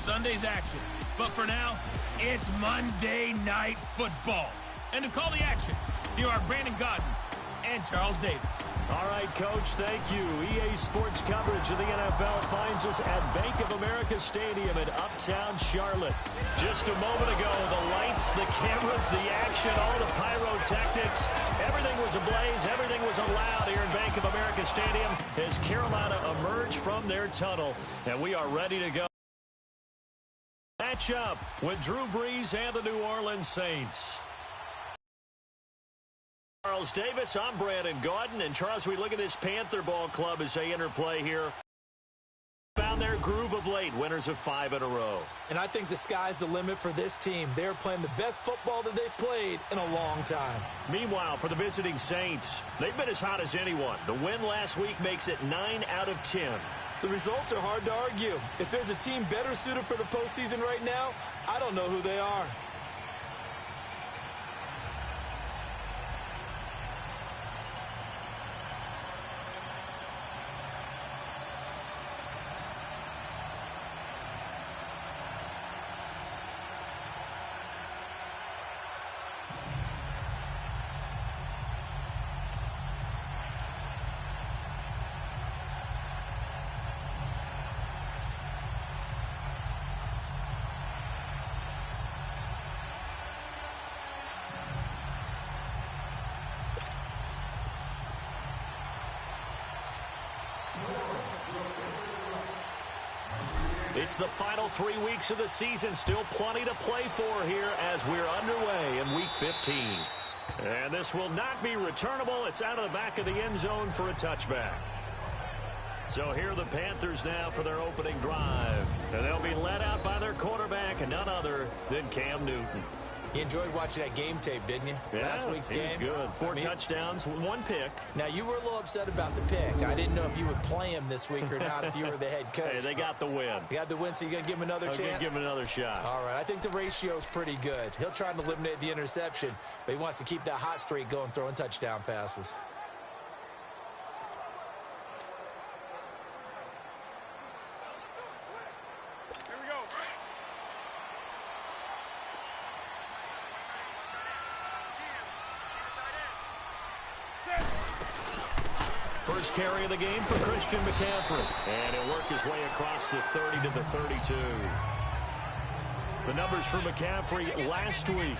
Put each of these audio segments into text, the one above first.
Sunday's action. But for now, it's Monday Night Football. And to call the action, here are Brandon Gaudin and Charles Davis. All right, Coach, thank you. EA Sports coverage of the NFL finds us at Bank of America Stadium in Uptown Charlotte. Just a moment ago, the lights, the cameras, the action, all the pyrotechnics, everything was ablaze, everything was allowed here in Bank of America Stadium as Carolina emerged from their tunnel, and we are ready to go. Match up with Drew Brees and the New Orleans Saints. Charles Davis, I'm Brandon Gaudin, and Charles, we look at this Panther ball club as they interplay here. Found their groove of late, winners of 5 in a row. And I think the sky's the limit for this team. They're playing the best football that they've played in a long time. Meanwhile, for the visiting Saints, they've been as hot as anyone. The win last week makes it 9 out of 10. The results are hard to argue. If there's a team better suited for the postseason right now, I don't know who they are. It's the final 3 weeks of the season. Still plenty to play for here as we're underway in Week 15. And this will not be returnable. It's out of the back of the end zone for a touchback. So here are the Panthers now for their opening drive. And they'll be led out by their quarterback and none other than Cam Newton. You enjoyed watching that game tape, didn't you? Yeah, Last week's game. Good. 4 touchdowns, 1 pick. Now, you were a little upset about the pick. I didn't know if you would play him this week or not if you were the head coach. Hey, they got the win. You got the win, so you're going to give him another chance? I'm going to give him another shot. All right, I think the ratio's pretty good. He'll try to eliminate the interception, but he wants to keep that hot streak going, throwing touchdown passes. First carry of the game for Christian McCaffrey. And he'll work his way across the 30 to the 32. The numbers for McCaffrey last week.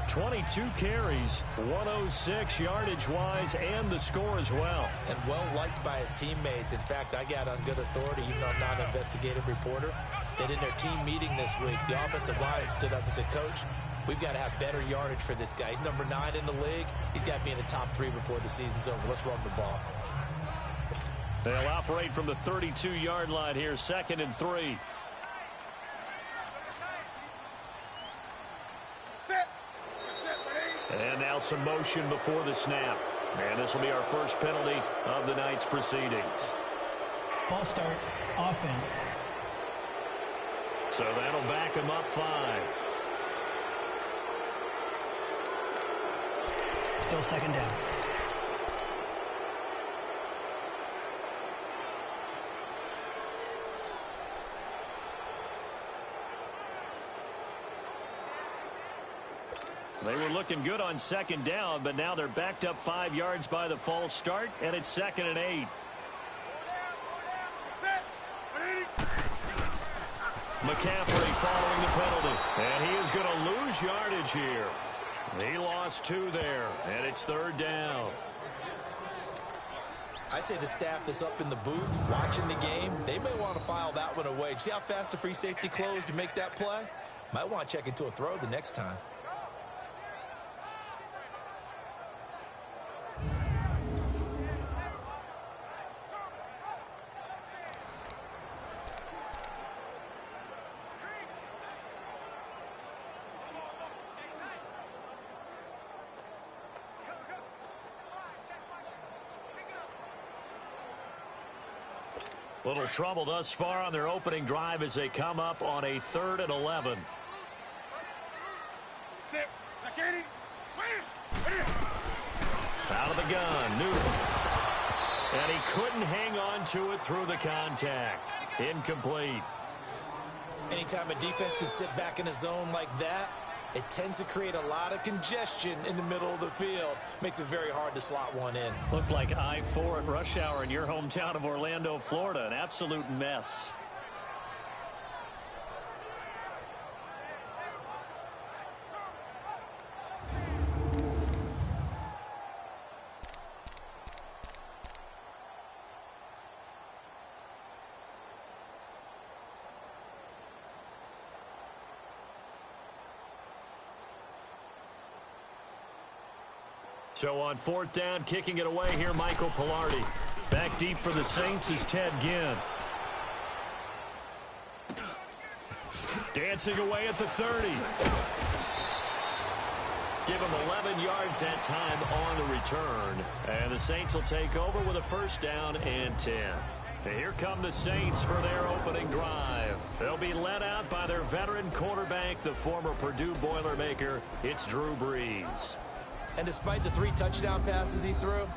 22 carries, 106 yardage-wise, and the score as well. And well-liked by his teammates. In fact, I got on good authority, even though I'm not an investigative reporter, that in their team meeting this week, the offensive line stood up and said, Coach, we've got to have better yardage for this guy. He's number 9 in the league. He's got to be in the top 3 before the season's over. Let's run the ball. They'll operate from the 32-yard line here, 2nd and 3. And now some motion before the snap. And this will be our first penalty of the night's proceedings. False start, offense. So that'll back him up 5. Still 2nd down. They were looking good on 2nd down, but now they're backed up 5 yards by the false start, and it's 2nd and 8. McCaffrey following the penalty, and he is going to lose yardage here. He lost 2 there, and it's 3rd down. I say the staff that's up in the booth watching the game, they may want to file that one away. See how fast the free safety closed to make that play? Might want to check into a throw the next time. Little trouble thus far on their opening drive as they come up on a 3rd and 11. Out of the gun, Newton. And he couldn't hang on to it through the contact. Incomplete. Anytime a defense can sit back in a zone like that, it tends to create a lot of congestion in the middle of the field. Makes it very hard to slot one in. Looked like I-4 at rush hour in your hometown of Orlando, Florida. An absolute mess. So on 4th down, kicking it away here, Michael Pilardi. Back deep for the Saints is Ted Ginn. Dancing away at the 30. Give him 11 yards that time on the return. And the Saints will take over with a 1st down and 10. And here come the Saints for their opening drive. They'll be led out by their veteran quarterback, the former Purdue Boilermaker. It's Drew Brees. And despite the 3 touchdown passes he threw,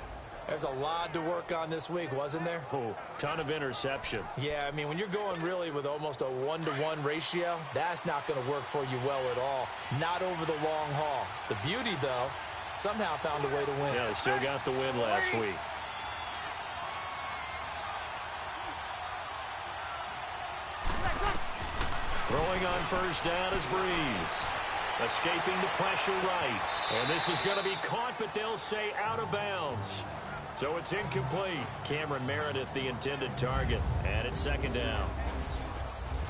there's a lot to work on this week, wasn't there? Oh, ton of interception. Yeah, I mean, when you're going really with almost a 1-to-1 ratio, that's not going to work for you well at all. Not over the long haul. The beauty, though, somehow found a way to win. Yeah, they still got the win last week. Throwing on 1st down is Brees. Escaping the pressure right. And this is going to be caught, but they'll say out of bounds. So it's incomplete. Cameron Meredith, the intended target. And it's 2nd down.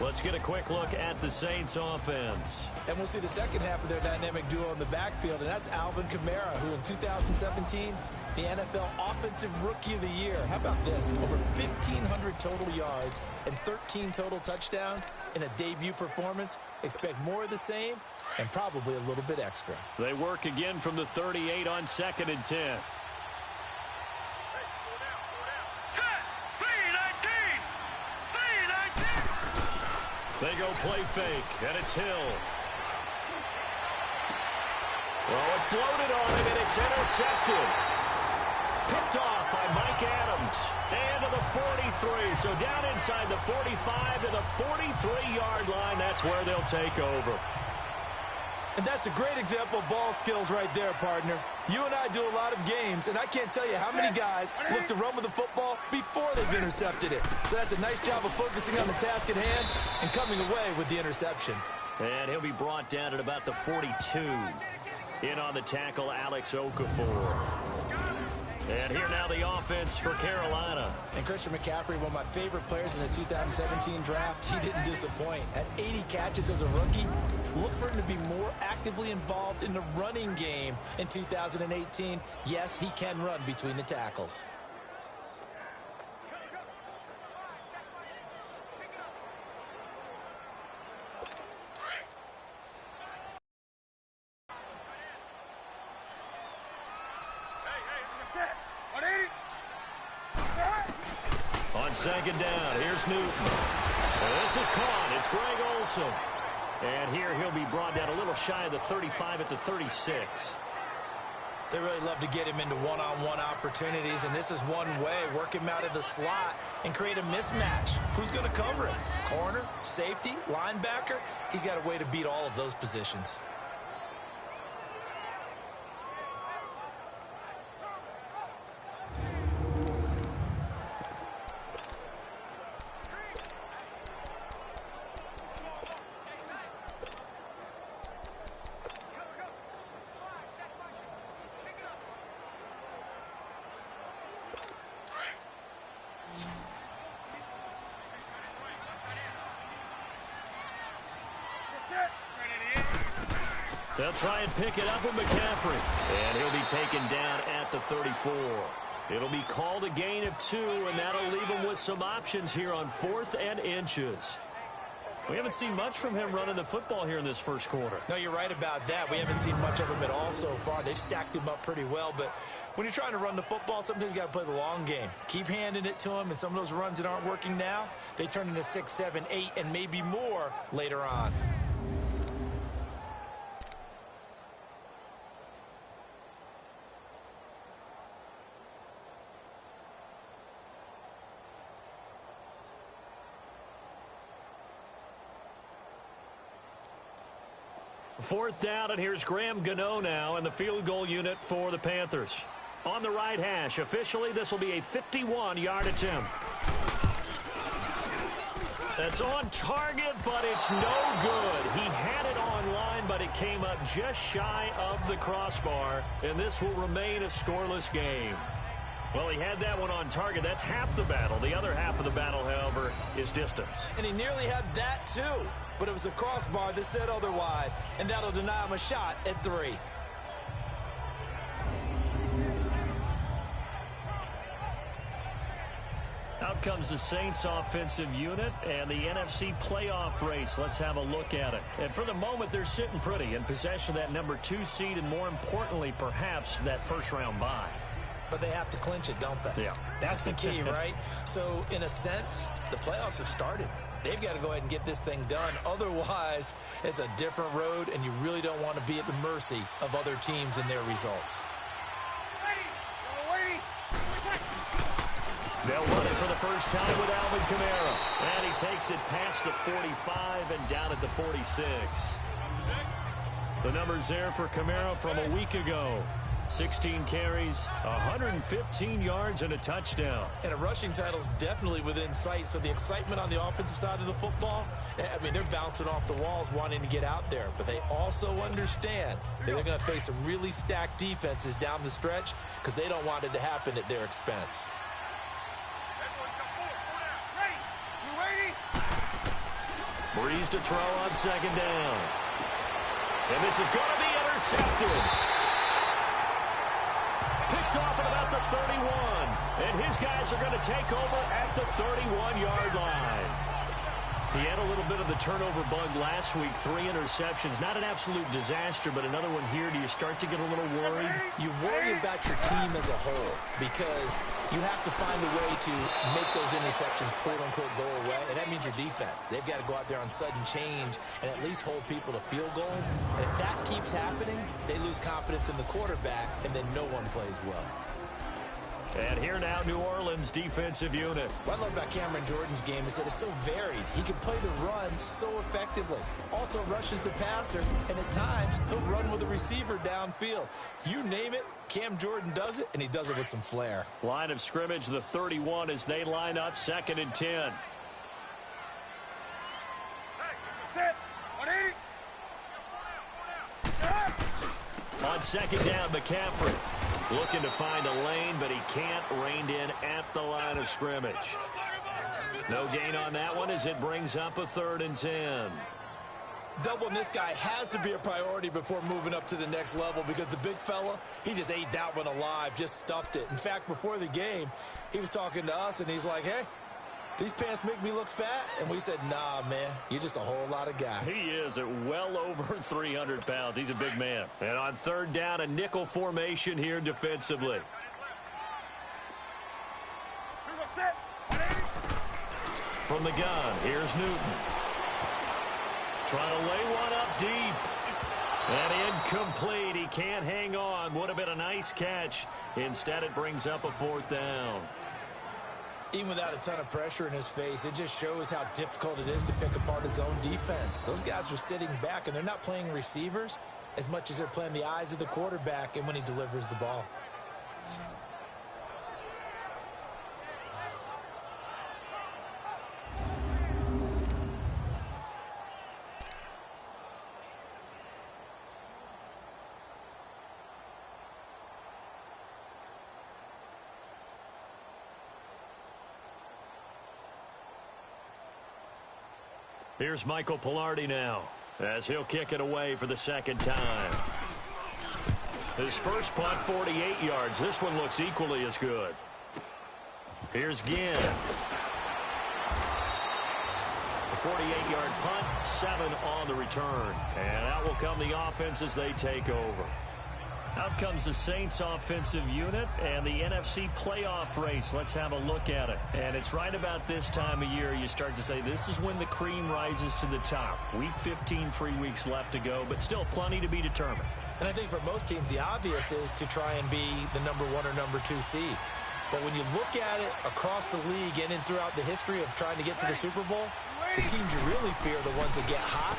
Let's get a quick look at the Saints offense. And we'll see the second half of their dynamic duo in the backfield, and that's Alvin Kamara, who in 2017, the NFL Offensive Rookie of the Year. How about this? Over 1,500 total yards and 13 total touchdowns in a debut performance. Expect more of the same and probably a little bit extra. They work again from the 38 on 2nd and 10. They go play fake, and it's Hill. Well, it floated on him, and it's intercepted. Picked off by Mike Adams. And to the 43. So down inside the 45 to the 43-yard line. That's where they'll take over. And that's a great example of ball skills right there, partner. You and I do a lot of games, and I can't tell you how many guys look to run with the football before they've intercepted it. So that's a nice job of focusing on the task at hand and coming away with the interception. And he'll be brought down at about the 42. In on the tackle, Alex Okafor. And here now the offense for Carolina. And Christian McCaffrey, one of my favorite players in the 2017 draft, he didn't disappoint. At 80 catches as a rookie, look for him to be more actively involved in the running game in 2018. Yes, he can run between the tackles. On 2nd down, here's Newton. And this is caught. It's Greg Olsen. And here he'll be brought down a little shy of the 35 at the 36. They really love to get him into one-on-one opportunities, and this is one way. Work him out of the slot and create a mismatch. Who's going to cover him? Corner, safety, linebacker? He's got a way to beat all of those positions. They'll try and pick it up with McCaffrey. And he'll be taken down at the 34. It'll be called a gain of 2, and that'll leave him with some options here on 4th and inches. We haven't seen much from him running the football here in this first quarter. No, you're right about that. We haven't seen much of him at all so far. They've stacked him up pretty well, but when you're trying to run the football, sometimes you got to play the long game. Keep handing it to him, and some of those runs that aren't working now, they turn into 6, 7, 8, and maybe more later on. Fourth down, and here's Graham Gano now in the field goal unit for the Panthers. On the right hash, officially, this will be a 51-yard attempt. That's on target, but it's no good. He had it on line, but it came up just shy of the crossbar, and this will remain a scoreless game. Well, he had that one on target. That's half the battle. The other half of the battle, however, is distance. And he nearly had that, too. But it was the crossbar that said otherwise, and that'll deny him a shot at 3. Out comes the Saints offensive unit and the NFC playoff race. Let's have a look at it. And for the moment, they're sitting pretty in possession of that number 2 seed and, more importantly, perhaps that first-round bye. But they have to clinch it, don't they? Yeah. That's the key, right? So, in a sense, the playoffs have started. They've got to go ahead and get this thing done. Otherwise, it's a different road, and you really don't want to be at the mercy of other teams and their results. They'll run it for the first time with Alvin Kamara. And he takes it past the 45 and down at the 46. The numbers there for Kamara from a week ago. 16 carries, 115 yards, and a touchdown. And a rushing title is definitely within sight, so the excitement on the offensive side of the football, I mean, they're bouncing off the walls wanting to get out there. But they also understand that they're going to face some really stacked defenses down the stretch because they don't want it to happen at their expense. Breeze to throw on second down. And this is going to be intercepted. Picked off at about the 31. And his guys are going to take over at the 31-yard line. He had a little bit of the turnover bug last week, 3 interceptions. Not an absolute disaster, but another one here. Do you start to get a little worried? You worry about your team as a whole because you have to find a way to make those interceptions, quote-unquote, go away, and that means your defense. They've got to go out there on sudden change and at least hold people to field goals. And if that keeps happening, they lose confidence in the quarterback, and then no one plays well. And here now, New Orleans defensive unit. What I love about Cameron Jordan's game is that it's so varied. He can play the run so effectively. Also rushes the passer, and at times, he'll run with the receiver downfield. You name it, Cam Jordan does it, and he does it with some flair. Line of scrimmage, the 31 as they line up, 2nd and 10. Hey, set, 180. On second down, McCaffrey looking to find a lane, but he can't, reined in at the line of scrimmage. No gain on that one as it brings up a 3rd and 10. Doubling this guy has to be a priority before moving up to the next level because the big fella, he just ate that one alive, just stuffed it. In fact, before the game, he was talking to us, and he's like, hey, these pants make me look fat? And we said, nah, man, you're just a whole lot of guy. He is at well over 300 pounds. He's a big man. And on 3rd down, a nickel formation here defensively. From the gun, here's Newton. Trying to lay one up deep. And incomplete. He can't hang on. Would have been a nice catch. Instead, it brings up a 4th down. Even without a ton of pressure in his face, it just shows how difficult it is to pick apart his own defense. Those guys are sitting back, and they're not playing receivers as much as they're playing the eyes of the quarterback and when he delivers the ball. Here's Michael Pilardi now as he'll kick it away for the 2nd time. His first punt, 48 yards. This one looks equally as good. Here's Ginn. A 48-yard punt, 7 on the return. And out will come the offense as they take over. Out comes the Saints offensive unit and the NFC playoff race. Let's have a look at it. And it's right about this time of year you start to say this is when the cream rises to the top. Week 15, 3 weeks left to go, but still plenty to be determined. And I think for most teams, the obvious is to try and be the number 1 or number 2 seed. But when you look at it across the league and throughout the history of trying to get to the Super Bowl, the teams you really fear are the ones that get hot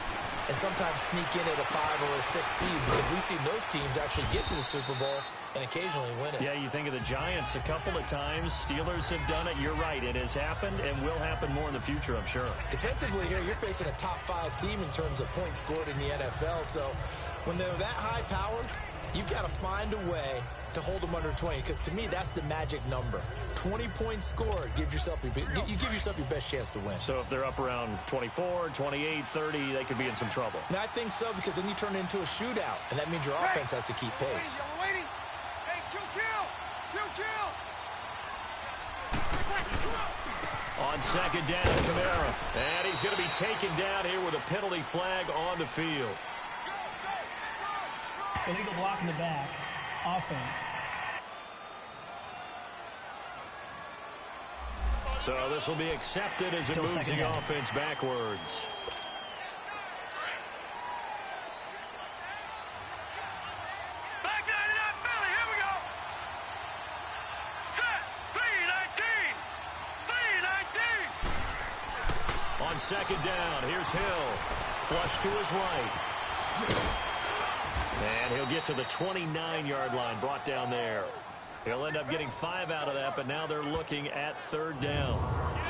and sometimes sneak in at a 5 or a 6 seed, because we've seen those teams actually get to the Super Bowl and occasionally win it. Yeah, you think of the Giants a couple of times. Steelers have done it. You're right. It has happened and will happen more in the future, I'm sure. Defensively here, you're facing a top 5 team in terms of points scored in the NFL. So when they're that high-powered, you've got to find a way to hold them under 20, because to me, that's the magic number. 20 points scored, you give yourself your best chance to win. So if they're up around 24, 28, 30, they could be in some trouble. And I think so, because then you turn it into a shootout, and that means your offense has to keep pace. On second down, Kamara. And he's going to be taken down here with a penalty flag on the field. Illegal block in the back. Offense. So this will be accepted as it moves the offense backwards. Back 99 Philly, here we go. Set, 3-19. On second down, here's Hill. Flush to his right. And he'll get to the 29-yard line, brought down there. He'll end up getting 5 out of that, but now they're looking at third down.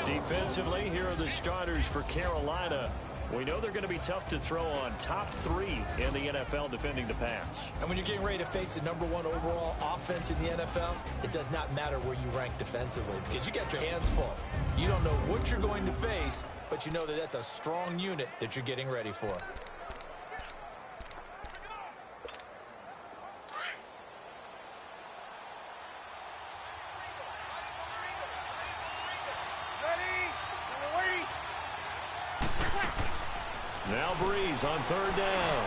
Defensively, here are the starters for Carolina. We know they're going to be tough to throw on. Top 3 in the NFL defending the pass. And when you're getting ready to face the #1 overall offense in the NFL, it does not matter where you rank defensively, because you got your hands full. You don't know what you're going to face, but you know that that's a strong unit that you're getting ready for. Now Breeze on third down.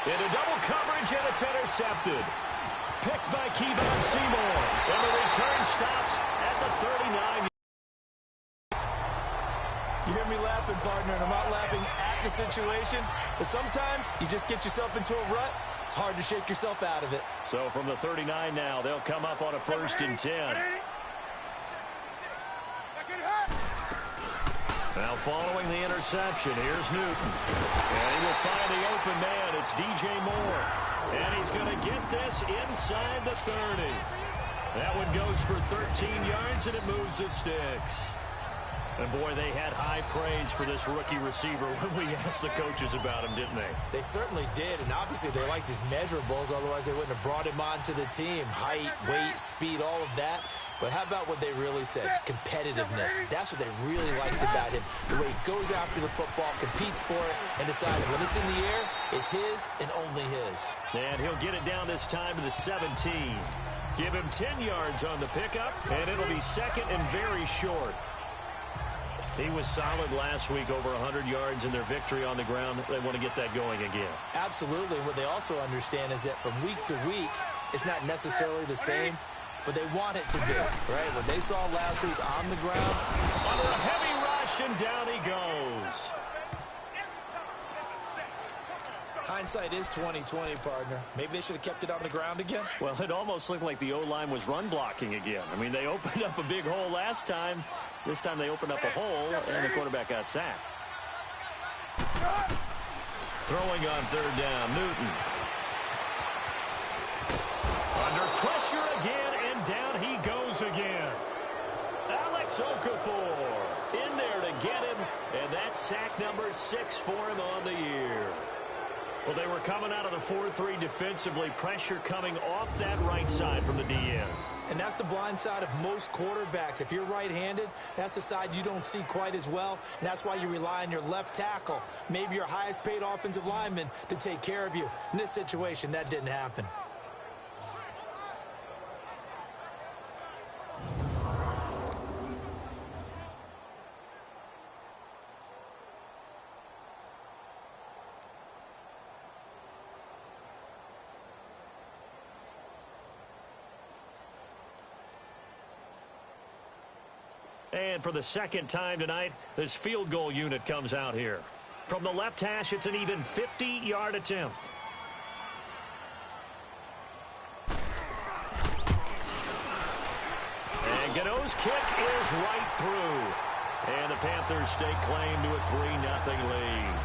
Into double coverage, and it's intercepted. Picked by Kevon Seymour. And the return stops at the 39. You hear me laughing, partner, and I'm not laughing at the situation, but sometimes you just get yourself into a rut. It's hard to shake yourself out of it. So from the 39 now, they'll come up on a 1st and 10. Now following the interception, here's Newton. And he will find the open man. It's DJ Moore. And he's going to get this inside the 30. That one goes for 13 yards, and it moves the sticks. And, boy, they had high praise for this rookie receiver when we asked the coaches about him, didn't they? They certainly did, and obviously they liked his measurables. Otherwise, they wouldn't have brought him onto the team. Height, weight, speed, all of that. But how about what they really said? Competitiveness. That's what they really liked about him. The way he goes after the football, competes for it, and decides when it's in the air, it's his and only his. And he'll get it down this time to the 17. Give him 10 yards on the pickup, and it'll be second and very short. He was solid last week, over 100 yards in their victory on the ground. They want to get that going again. Absolutely. What they also understand is that from week to week, it's not necessarily the same, but they want it to be, right? What they saw last week on the ground. Under a heavy rush, and down he goes. Hindsight is 20/20, partner. Maybe they should have kept it on the ground again. Well, it almost looked like the O-line was run blocking again. I mean, they opened up a big hole last time. This time they opened up a hole, and the quarterback got sacked. Throwing on third down, Newton. Under pressure again, and down he goes again. Alex Okafor in there to get him, and that's sack number 6 for him on the year. Well, they were coming out of the 4-3 defensively. Pressure coming off that right side from the DN. And that's the blind side of most quarterbacks. If you're right-handed, that's the side you don't see quite as well. And that's why you rely on your left tackle, maybe your highest-paid offensive lineman, to take care of you. In this situation, that didn't happen. And for the second time tonight, this field goal unit comes out here. From the left hash, it's an even 50-yard attempt. And Gano's kick is right through. And the Panthers stake claim to a 3-0 lead.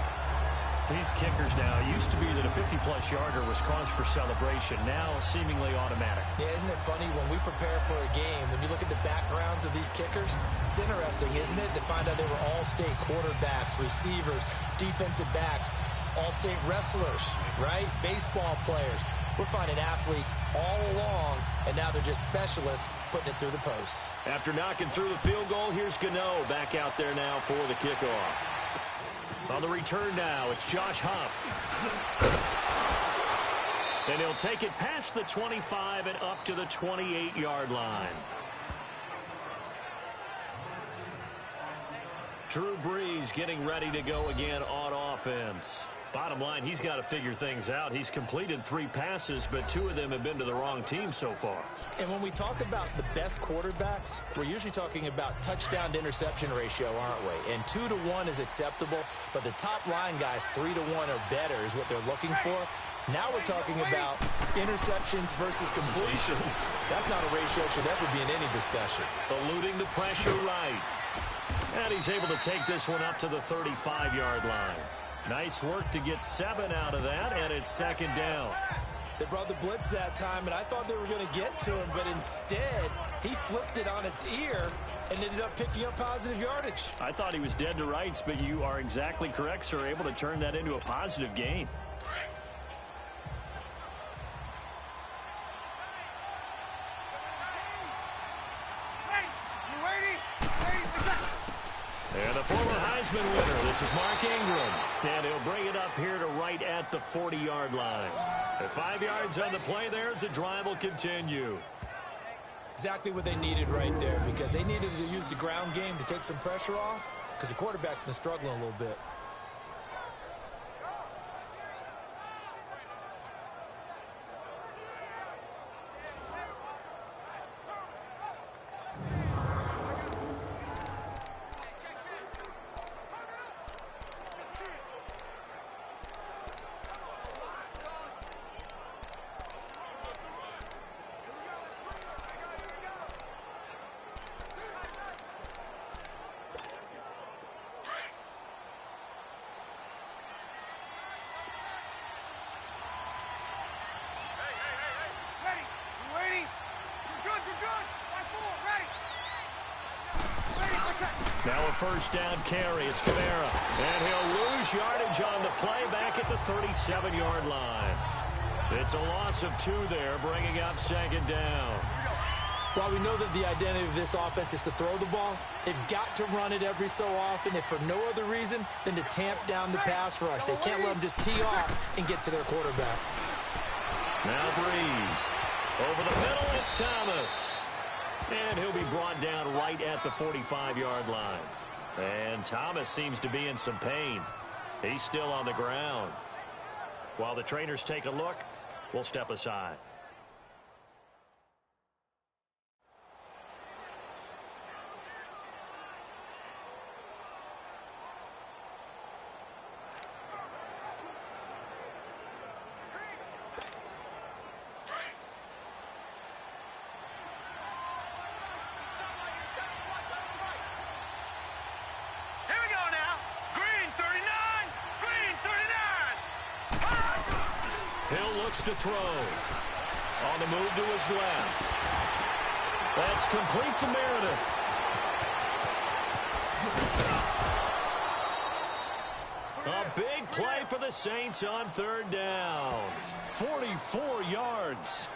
These kickers now, it used to be that a 50-plus yarder was cause for celebration. Now, seemingly automatic. Yeah, isn't it funny when we prepare for a game, when you look at the backgrounds of these kickers, it's interesting, isn't it, to find out they were all-state quarterbacks, receivers, defensive backs, all-state wrestlers, right? Baseball players. We're finding athletes all along, and now they're just specialists putting it through the posts. After knocking through the field goal, here's Gano back out there now for the kickoff. On the return now, it's Josh Huff. And he'll take it past the 25 and up to the 28-yard line. Drew Brees getting ready to go again on offense. Bottom line, he's got to figure things out. He's completed 3 passes, but 2 of them have been to the wrong team so far. And when we talk about the best quarterbacks, we're usually talking about touchdown to interception ratio, aren't we? And 2 to 1 is acceptable, but the top line guys, 3 to 1 or better is what they're looking for. Now we're talking about interceptions versus completions. That's not a ratio should ever be in any discussion. Eluding the pressure right. And he's able to take this one up to the 35-yard line. Nice work to get 7 out of that, and it's 2nd down. They brought the blitz that time, and I thought they were going to get to him, but instead, he flipped it on its ear and ended up picking up positive yardage. I thought he was dead to rights, but you are exactly correct, sir, able to turn that into a positive gain. And the former Heisman winner, this is Mark Ingram. And he'll bring it up here to right at the 40-yard line. At 5 yards on the play there, the drive will continue. Exactly what they needed right there, because they needed to use the ground game to take some pressure off, because the quarterback's been struggling a little bit. Now a first down carry. It's Kamara. And he'll lose yardage on the play back at the 37-yard line. It's a loss of 2 there, bringing up 2nd down. While we know that the identity of this offense is to throw the ball, they've got to run it every so often, if for no other reason than to tamp down the pass rush. They can't let them just tee off and get to their quarterback. Now Brees. Over the middle, it's Thomas. And he'll be brought down right at the 45-yard line. And Thomas seems to be in some pain. He's still on the ground. While the trainers take a look, we'll step aside. Hill looks to throw. On the move to his left. That's complete to Meredith. A big play for the Saints on 3rd down. 44 yards.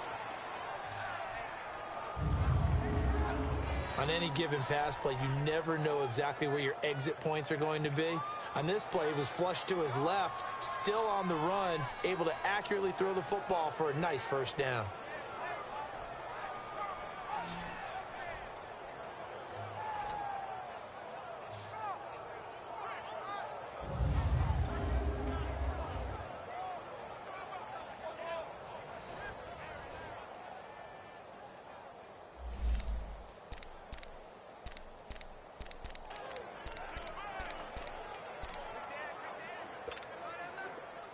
On any given pass play, you never know exactly where your exit points are going to be. On this play, it was flushed to his left, still on the run, able to accurately throw the football for a nice 1st down.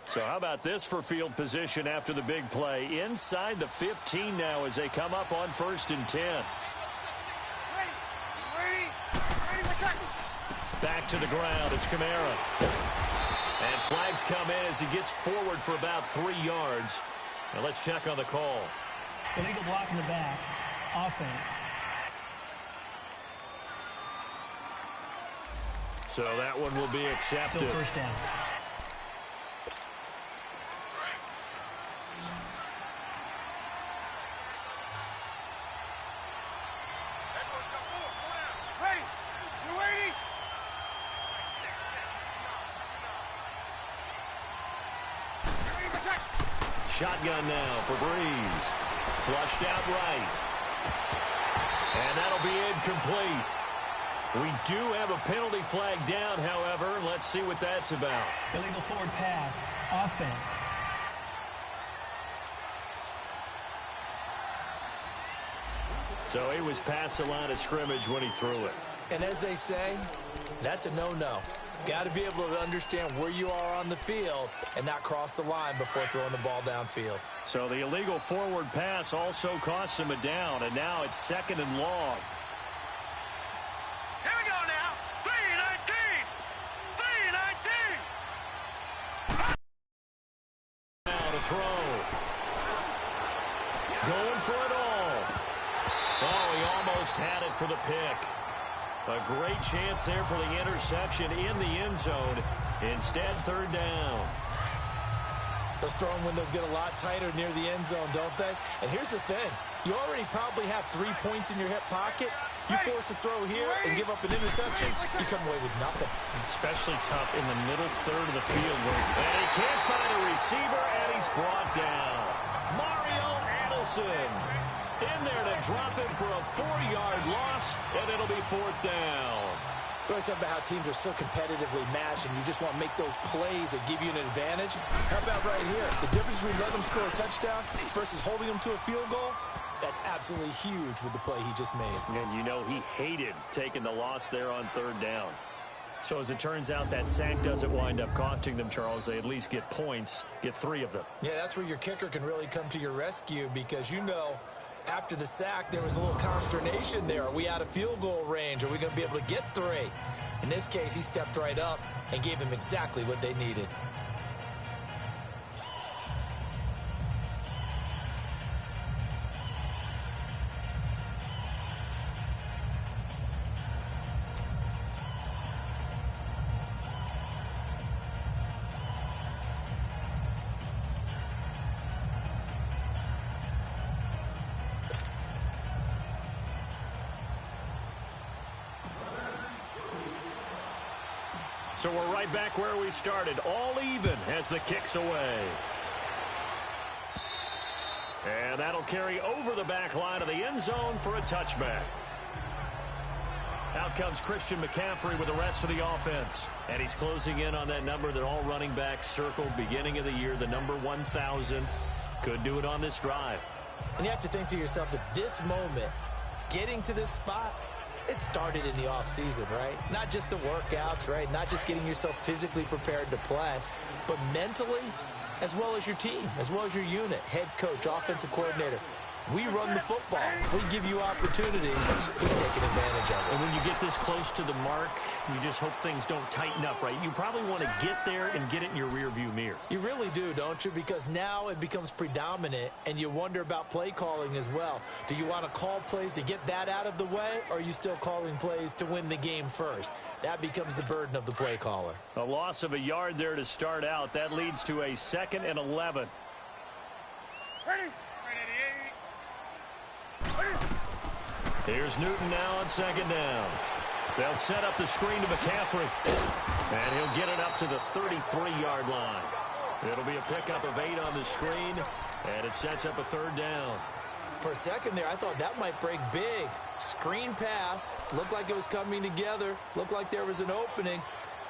So how about this for field position after the big play? Inside the 15 now as they come up on 1st and 10. back to the ground. It's Kamara. And flags come in as he gets forward for about 3 yards. Now let's check on the call. Illegal block in the back. Offense. So that one will be accepted. Still first down. Shotgun now for Breeze. Flushed out right. And that'll be incomplete. We do have a penalty flag down, however. Let's see what that's about. Illegal forward pass. Offense. So he was past the line of scrimmage when he threw it. And as they say, that's a no-no. Got to be able to understand where you are on the field and not cross the line before throwing the ball downfield. So the illegal forward pass also costs him a down, and now it's 2nd and long. Here we go now. 3-19. 3-19. Now to throw. Going for it all. Oh, he almost had it for the pick. A great chance there for the interception in the end zone. Instead, 3rd down. Those throwing windows get a lot tighter near the end zone, don't they? And here's the thing. You already probably have 3 points in your hip pocket. You force a throw here and give up an interception, you come away with nothing. Especially tough in the middle third of the field. And he can't find a receiver, and he's brought down. Mario Adelson in there to drop it for a 4-yard loss, and it'll be 4th down. Really talking about how teams are so competitively matched, and you just want to make those plays that give you an advantage. How about right here? The difference between letting them score a touchdown versus holding them to a field goal, that's absolutely huge with the play he just made. And you know he hated taking the loss there on 3rd down. So as it turns out, that sack doesn't wind up costing them, Charles. They at least get points, get 3 of them. Yeah, that's where your kicker can really come to your rescue because you know after the sack, there was a little consternation there. Are we out of field goal range? Are we going to be able to get 3? In this case, he stepped right up and gave them exactly what they needed. So we're right back where we started, all even as the kick's away. And that'll carry over the back line of the end zone for a touchback. Out comes Christian McCaffrey with the rest of the offense. And he's closing in on that number that all running backs circled beginning of the year, the number 1,000. Could do it on this drive. And you have to think to yourself at this moment, getting to this spot, it started in the offseason, right? Not just the workouts, right? Not just getting yourself physically prepared to play, but mentally, as well as your team, as well as your unit, head coach, offensive coordinator. We run the football. We give you opportunities. He's taking advantage of it. And when you get this close to the mark, you just hope things don't tighten up, right? You probably want to get there and get it in your rearview mirror. You really do, don't you? Because now it becomes predominant, and you wonder about play calling as well. Do you want to call plays to get that out of the way, or are you still calling plays to win the game first? That becomes the burden of the play caller. A loss of a yard there to start out. That leads to a 2nd and 11. Ready? Here's Newton now on 2nd down. They'll set up the screen to McCaffrey. And he'll get it up to the 33-yard line. It'll be a pickup of 8 on the screen, and it sets up a 3rd down. For a second there, I thought that might break big. Screen pass. Looked like it was coming together. Looked like there was an opening.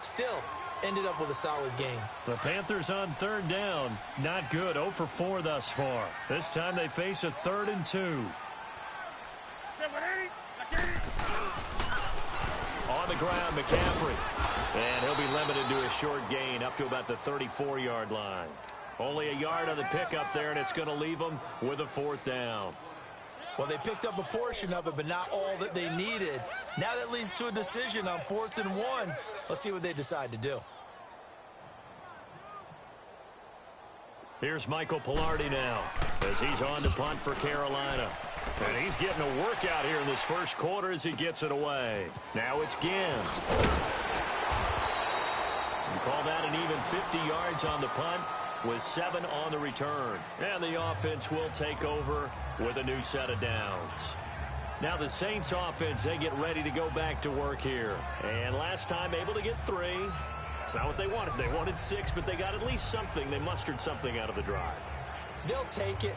Still, ended up with a solid game. The Panthers on 3rd down. Not good. 0 for 4 thus far. This time they face a 3rd and 2. On the ground, McCaffrey. And he'll be limited to a short gain up to about the 34-yard line. Only a yard on the pickup there, and it's going to leave him with a 4th down. Well, they picked up a portion of it, but not all that they needed. Now that leads to a decision on 4th and 1. Let's see what they decide to do. Here's Michael Pilardi now as he's on to punt for Carolina. And he's getting a workout here in this first quarter as he gets it away. Now it's Ginn. And call that an even 50 yards on the punt with 7 on the return. And the offense will take over with a new set of downs. Now the Saints offense, they get ready to go back to work here. And last time able to get 3. It's not what they wanted. They wanted 6, but they got at least something. They mustered something out of the drive. They'll take it.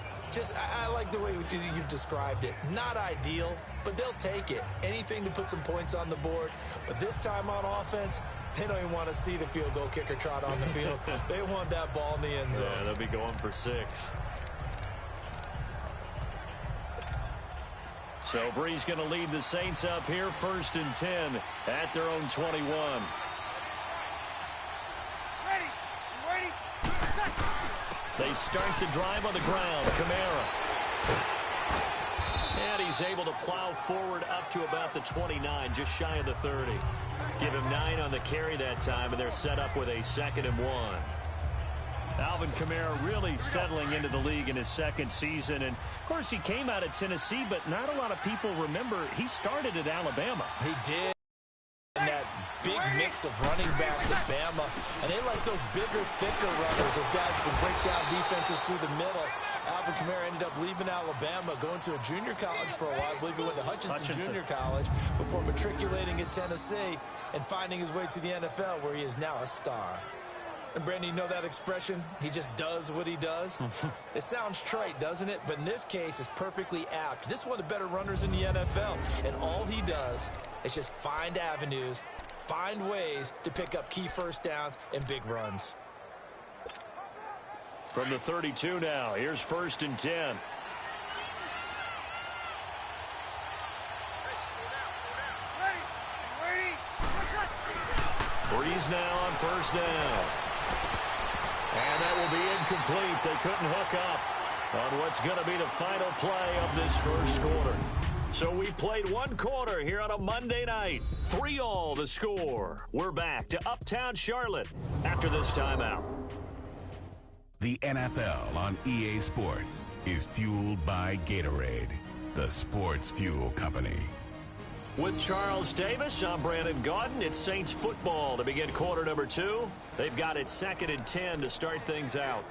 I like the way you've described it. Not ideal, but they'll take it. Anything to put some points on the board. But this time on offense, they don't even want to see the field goal kicker trot on the field. They want that ball in the end zone. Yeah, they'll be going for 6. So Bree's going to lead the Saints up here 1st and 10 at their own 21. They start the drive on the ground. Kamara. And he's able to plow forward up to about the 29, just shy of the 30. Give him 9 on the carry that time, and they're set up with a 2nd and 1. Alvin Kamara really settling into the league in his 2nd season. And, of course, he came out of Tennessee, but not a lot of people remember he started at Alabama. He did. And that big mix of running backs at Bama. And they like those bigger, thicker runners. Those guys can break down defenses through the middle. Alvin Kamara ended up leaving Alabama, going to a junior college for a while. I believe he went to Hutchinson Junior College before matriculating at Tennessee and finding his way to the NFL, where he is now a star. And, Brandon, you know that expression? He just does what he does? It sounds trite, doesn't it? But in this case, it's perfectly apt. This is one of the better runners in the NFL. And all he does is just find avenues, find ways to pick up key first downs and big runs. From the 32 now, here's 1st and 10. Breeze now on 1st down. And that will be incomplete. They couldn't hook up on what's going to be the final play of this first quarter. So we played 1 quarter here on a Monday night. 3-all the score. We're back to Uptown Charlotte after this timeout. The NFL on EA Sports is fueled by Gatorade, the sports fuel company. With Charles Davis, I'm Brandon Gaudin. It's Saints football to begin quarter number 2. They've got it 2nd and 10 to start things out.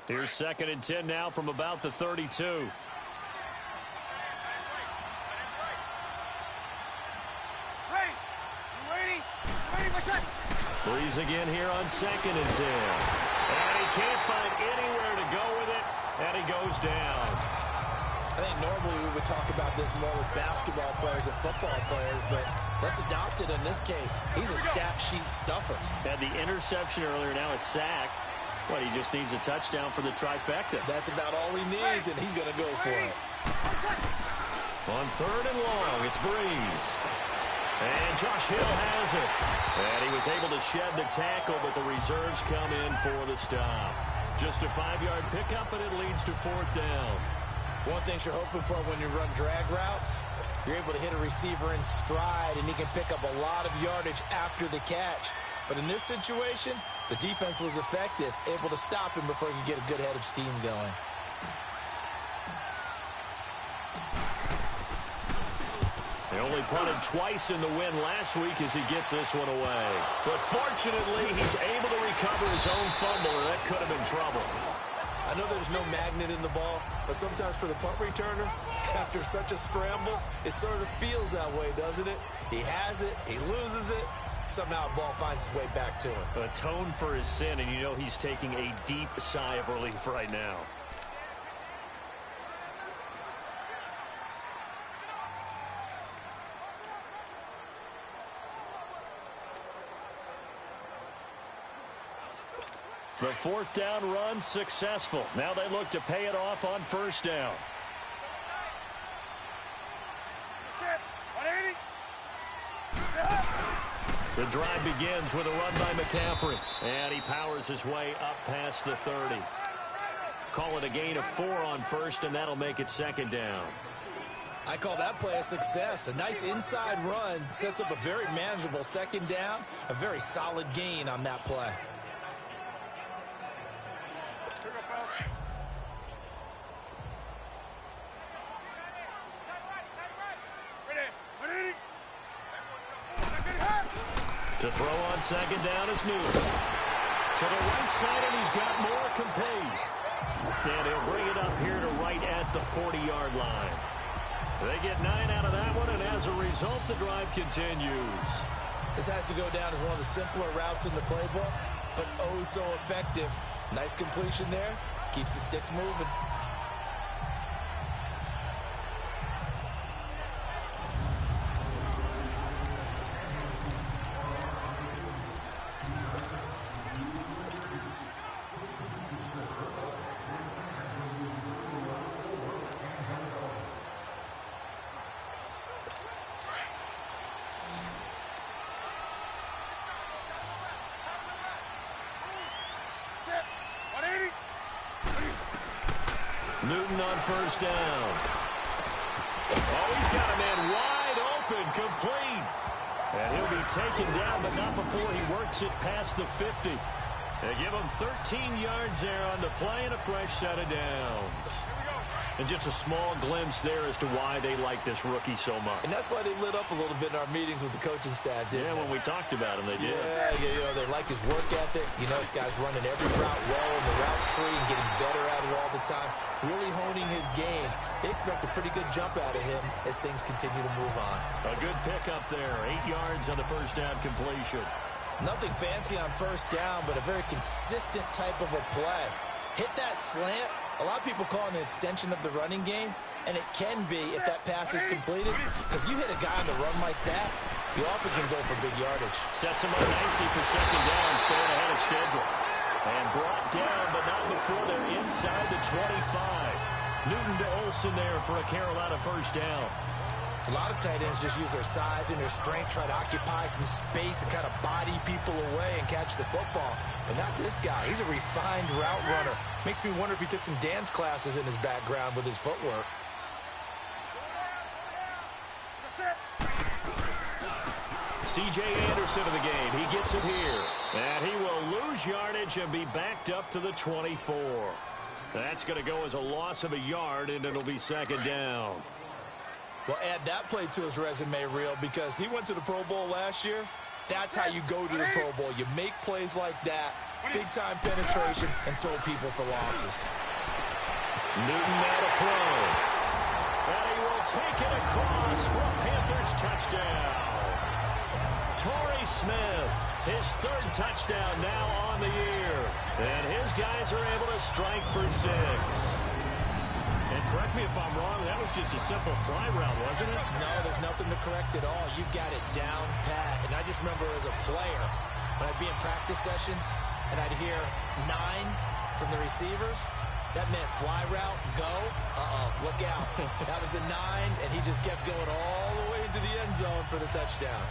Here's 2nd and 10 now from about the 32. Breeze again here on 2nd and 10. And he can't find anywhere to go with it, and he goes down. I think normally we would talk about this more with basketball players and football players, but let's adopt it in this case. He's a stat sheet stuffer. Had the interception earlier, now a sack. Well, he just needs a touchdown for the trifecta. That's about all he needs, and he's going to go for it. On 3rd and long, it's Breeze. And Josh Hill has it. And he was able to shed the tackle, but the reserves come in for the stop. Just a 5-yard pickup, and it leads to 4th down. One thing you're hoping for when you run drag routes, you're able to hit a receiver in stride, and he can pick up a lot of yardage after the catch. But in this situation, the defense was effective, able to stop him before he could get a good head of steam going. They only punted twice in the win last week as he gets this one away. But fortunately, he's able to recover his own fumble, and that could have been trouble. I know there's no magnet in the ball, but sometimes for the punt returner, after such a scramble, it sort of feels that way, doesn't it? He has it, he loses it, somehow the ball finds its way back to him. Atone for his sin, and you know he's taking a deep sigh of relief right now. The 4th down run successful. Now they look to pay it off on 1st down. The drive begins with a run by McCaffrey. And he powers his way up past the 30. Call it a gain of 4 on first, and that'll make it second down. I call that play a success. A nice inside run sets up a very manageable second down. A very solid gain on that play. To throw on second down is Newton. To the right side, and he's got more complete. And he'll bring it up here to right at the 40-yard line. They get 9 out of that one, and as a result, the drive continues. This has to go down as one of the simpler routes in the playbook, but oh so effective. Nice completion there. Keeps the sticks moving. Newton on first down. Oh, he's got a man wide open, complete. And he'll be taken down, but not before he works it past the 50. They give him 13 yards there on the play and a fresh set of downs. And just a small glimpse there as to why they like this rookie so much. And that's why they lit up a little bit in our meetings with the coaching staff, didn't they? When we talked about him, they did. Yeah, they like his work ethic. You know, this guy's running every route well in the route tree and getting better at it all the time, really honing his game. They expect a pretty good jump out of him as things continue to move on. A good pickup there, 8 yards on the first down completion. Nothing fancy on first down, but a very consistent type of a play. Hit that slant. A lot of people call it an extension of the running game, and it can be if that pass is completed, because you hit a guy on the run like that, you often can go for big yardage. Sets him up nicely for second down, staying ahead of schedule. And brought down, but not before they're inside the 25. Newton to Olsen there for a Carolina first down. A lot of tight ends just use their size and their strength, try to occupy some space and kind of body people away and catch the football. But not this guy. He's a refined route runner. Makes me wonder if he took some dance classes in his background with his footwork. C.J. Anderson of the game. He gets it here. And he will lose yardage and be backed up to the 24. That's going to go as a loss of a yard, and it'll be second down. Well, add that play to his resume reel because he went to the Pro Bowl last year. That's how you go to the Pro Bowl. You make plays like that, big-time penetration, and throw people for losses. Newton now to throw. And he will take it across for a Panthers touchdown. Torrey Smith, his third touchdown now on the year. And his guys are able to strike for 6. And correct me if I'm wrong, that was just a simple fly route, wasn't it? No, there's nothing to correct at all. You've got it down pat. And I just remember as a player, when I'd be in practice sessions and I'd hear 9 from the receivers, that meant fly route, go, look out. That was the 9, and he just kept going all the way into the end zone for the touchdown.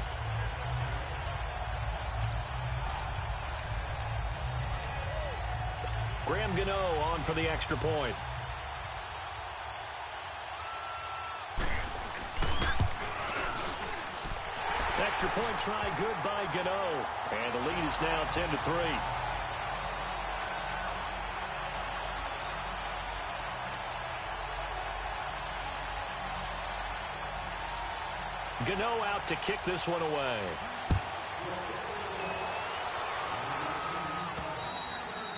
Graham Gano on for the extra point. Extra point try good by Gano. And the lead is now 10-3. Gano out to kick this one away.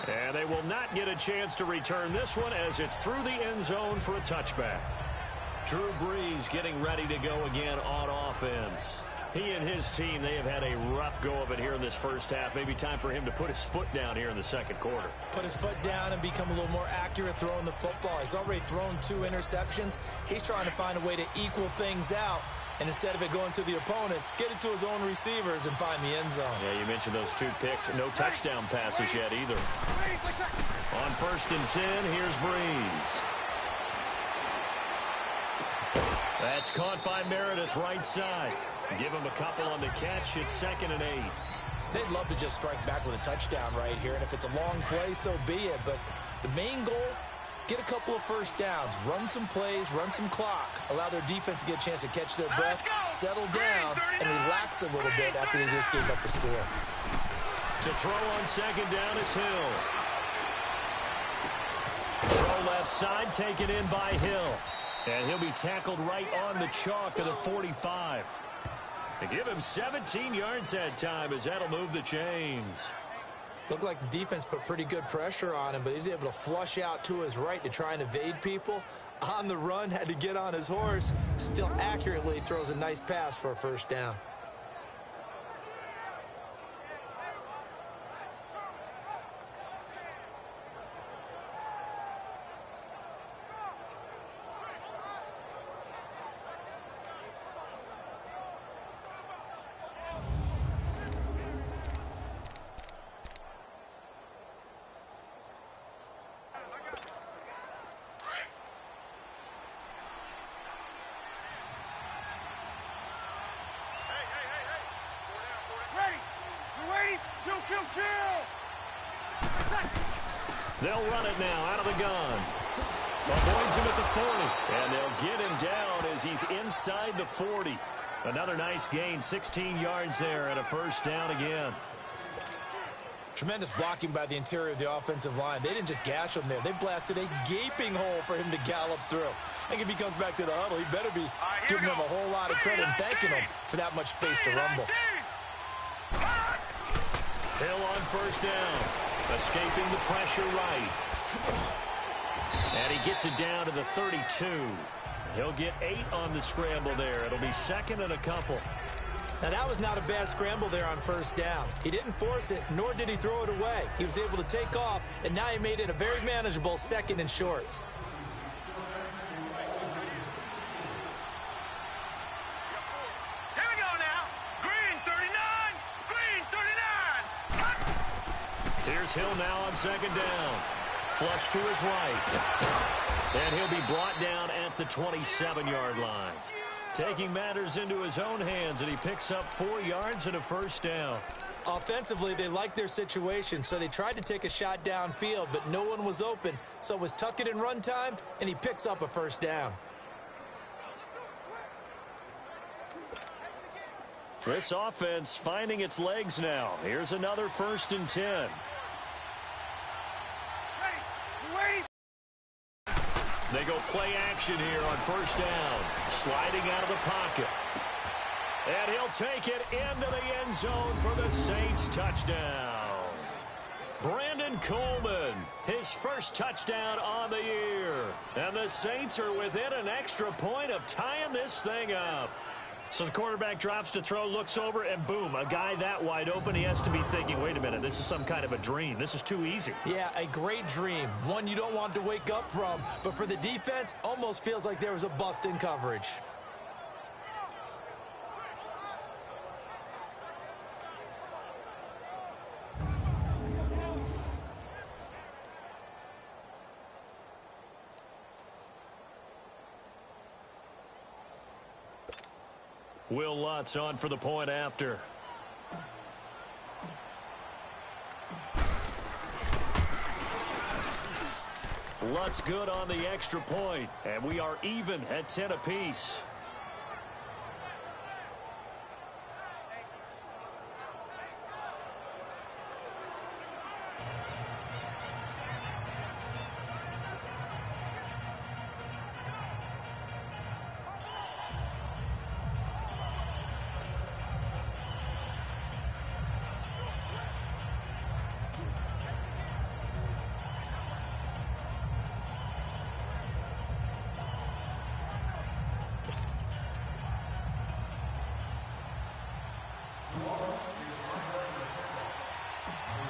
And they will not get a chance to return this one as it's through the end zone for a touchback. Drew Brees getting ready to go again on offense. He and his team, they have had a rough go of it here in this first half. Maybe time for him to put his foot down here in the second quarter. Put his foot down and become a little more accurate throwing the football. He's already thrown 2 interceptions. He's trying to find a way to equal things out. And instead of it going to the opponents, get it to his own receivers and find the end zone. Yeah, you mentioned those 2 picks. No touchdown passes yet either. On 1st and 10, here's Brees. That's caught by Meredith right side. Give him a couple on the catch. It's 2nd and 8. They'd love to just strike back with a touchdown right here, and if it's a long play, so be it. But the main goal, get a couple of first downs, run some plays, run some clock, allow their defense to get a chance to catch their breath, settle down, and relax a little bit after they just gave up the score. To throw on 2nd down is Hill. Throw left side, taken in by Hill. And he'll be tackled right on the chalk of the 45. They give him 17 yards that time as that'll move the chains. Looked like the defense put pretty good pressure on him, but he's able to flush out to his right to try and evade people. On the run, had to get on his horse. Still accurately throws a nice pass for a first down. They'll run it now out of the gun. Avoids him at the 40. And they'll get him down as he's inside the 40. Another nice gain, 16 yards there and a first down again. Tremendous blocking by the interior of the offensive line. They didn't just gash him there. They blasted a gaping hole for him to gallop through. I think if he comes back to the huddle, he better be giving him a whole lot of credit and thanking him for that much space to rumble. Hill on first down. Escaping the pressure right. And he gets it down to the 32. He'll get 8 on the scramble there. It'll be 2nd and a couple. Now, that was not a bad scramble there on first down. He didn't force it, nor did he throw it away. He was able to take off, and now he made it a very manageable 2nd and short. Here we go now. Green 39. Green 39. Here's Hill now on 2nd down. Flush to his right. And he'll be brought down at the 27-yard line. Taking matters into his own hands, and he picks up 4 yards and a first down. Offensively, they liked their situation, so they tried to take a shot downfield, but no one was open. So it was tuck it in run time, and he picks up a first down. This offense finding its legs now. Here's another 1st and 10. They go play action here on first down. Sliding out of the pocket. And he'll take it into the end zone for the Saints touchdown. Brandon Coleman, his first touchdown on the year. And the Saints are within an extra point of tying this thing up. So the quarterback drops to throw, looks over, and boom, a guy that wide open. He has to be thinking, wait a minute, this is some kind of a dream. This is too easy. Yeah, a great dream. One you don't want to wake up from. But for the defense, almost feels like there was a bust in coverage. Will Lutz on for the point after. Lutz good on the extra point, and we are even at 10 apiece.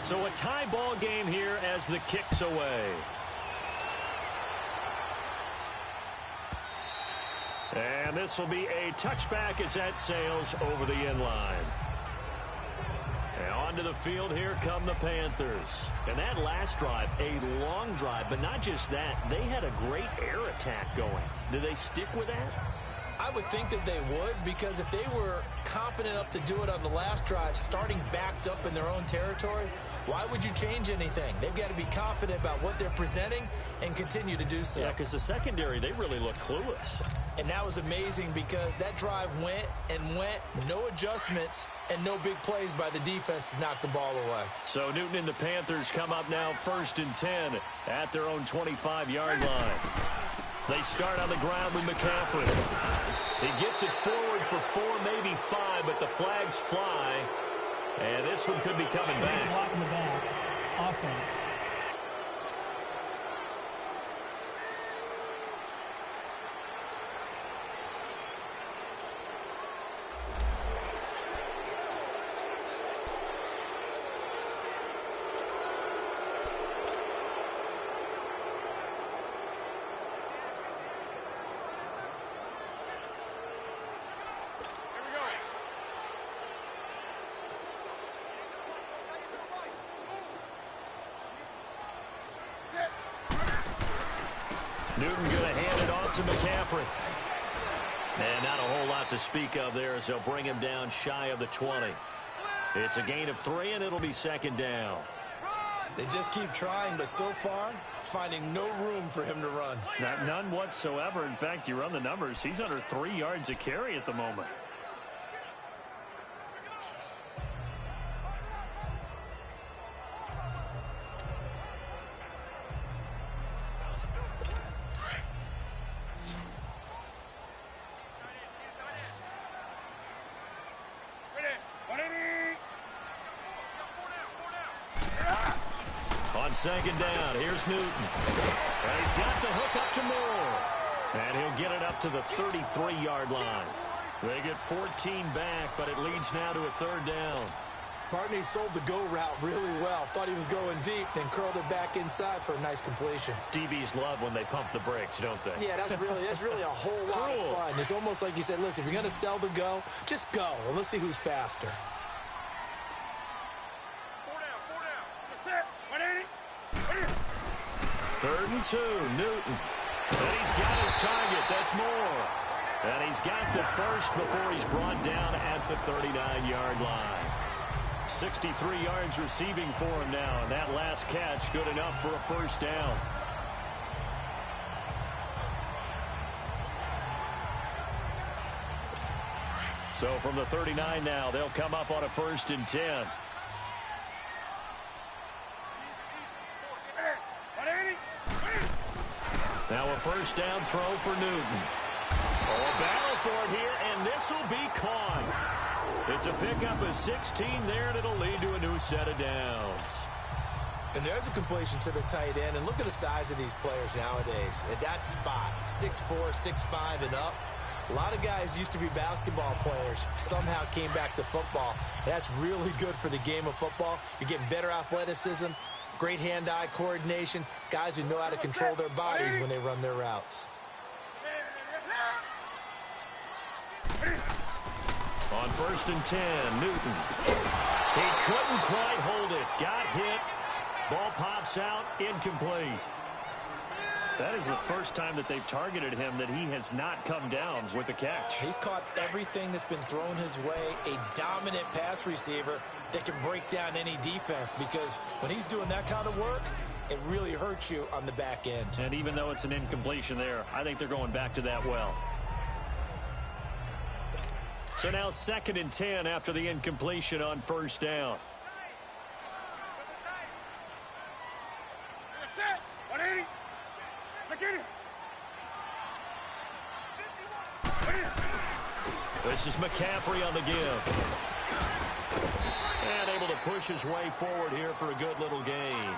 So a tie ball game here as the kick's away. And this will be a touchback as that sails over the end line. And onto the field here come the Panthers. And that last drive, a long drive, but not just that. They had a great air attack going. Do they stick with that? I would think that they would, because if they were confident enough to do it on the last drive, starting backed up in their own territory, why would you change anything? They've got to be confident about what they're presenting and continue to do so. Yeah, because the secondary, they really look clueless. And that was amazing because that drive went and went, no adjustments, and no big plays by the defense to knock the ball away. So Newton and the Panthers come up now 1st and 10 at their own 25-yard line. They start on the ground with McCaffrey. He gets it forward for 4, maybe 5, but the flags fly. And this one could be coming back. Block in the back. Offense. Newton going to hand it off to McCaffrey. And not a whole lot to speak of there as they'll bring him down shy of the 20. It's a gain of 3, and it'll be 2nd down. They just keep trying, but so far, finding no room for him to run. None whatsoever. In fact, you run the numbers. He's under 3 yards a carry at the moment. On 2nd down, here's Newton. And he's got the hook up to Moore. And he'll get it up to the 33-yard line. They get 14 back, but it leads now to a 3rd down. Partney sold the go route really well. Thought he was going deep, then curled it back inside for a nice completion. DBs love when they pump the brakes, don't they? Yeah, that's really a whole lot of fun. It's almost like you said, listen, if you're going to sell the go, just go. And let's see who's faster. 3rd and 2, Newton. And he's got his target. That's Moore. And he's got the first before he's brought down at the 39-yard line. 63 yards receiving for him now. And that last catch good enough for a 1st down. So from the 39 now, they'll come up on a 1st and 10. Now a 1st down throw for Newton. Oh, a battle for it here, and this will be caught. It's a pickup of 16 there, and it'll lead to a new set of downs. And there's a completion to the tight end. And look at the size of these players nowadays. At that spot, 6'4", 6'5", and up. A lot of guys used to be basketball players, somehow came back to football. That's really good for the game of football. You're getting better athleticism, great hand-eye coordination, guys who know how to control their bodies when they run their routes. On 1st and 10, Newton. He couldn't quite hold it. Got hit. Ball pops out, incomplete. That is the first time that they've targeted him that he has not come down with a catch. He's caught everything that's been thrown his way. A dominant pass receiver that can break down any defense, because when he's doing that kind of work, it really hurts you on the back end. And even though it's an incompletion there, I think they're going back to that well. So now 2nd and 10 after the incompletion on 1st down. This is McCaffrey on the give. And able to push his way forward here for a good little gain.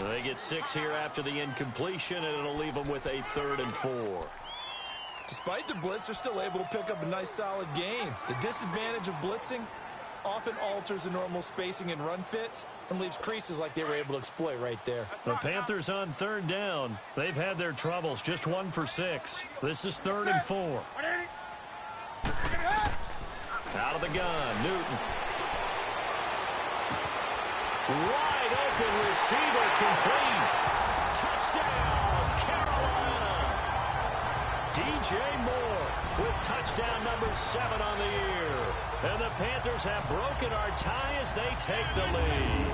They get 6 here after the incompletion, and it'll leave them with a 3rd and 4. Despite the blitz, they're still able to pick up a nice, solid gain. The disadvantage of blitzing often alters the normal spacing and run fits and leaves creases like they were able to exploit right there. The Panthers on 3rd down. They've had their troubles, just 1 for 6. This is 3rd and 4. Out of the gun, Newton. Wide open receiver, complete. Touchdown, Carolina. DJ Moore. with touchdown number 7 on the year. And the Panthers have broken our tie as they take the lead.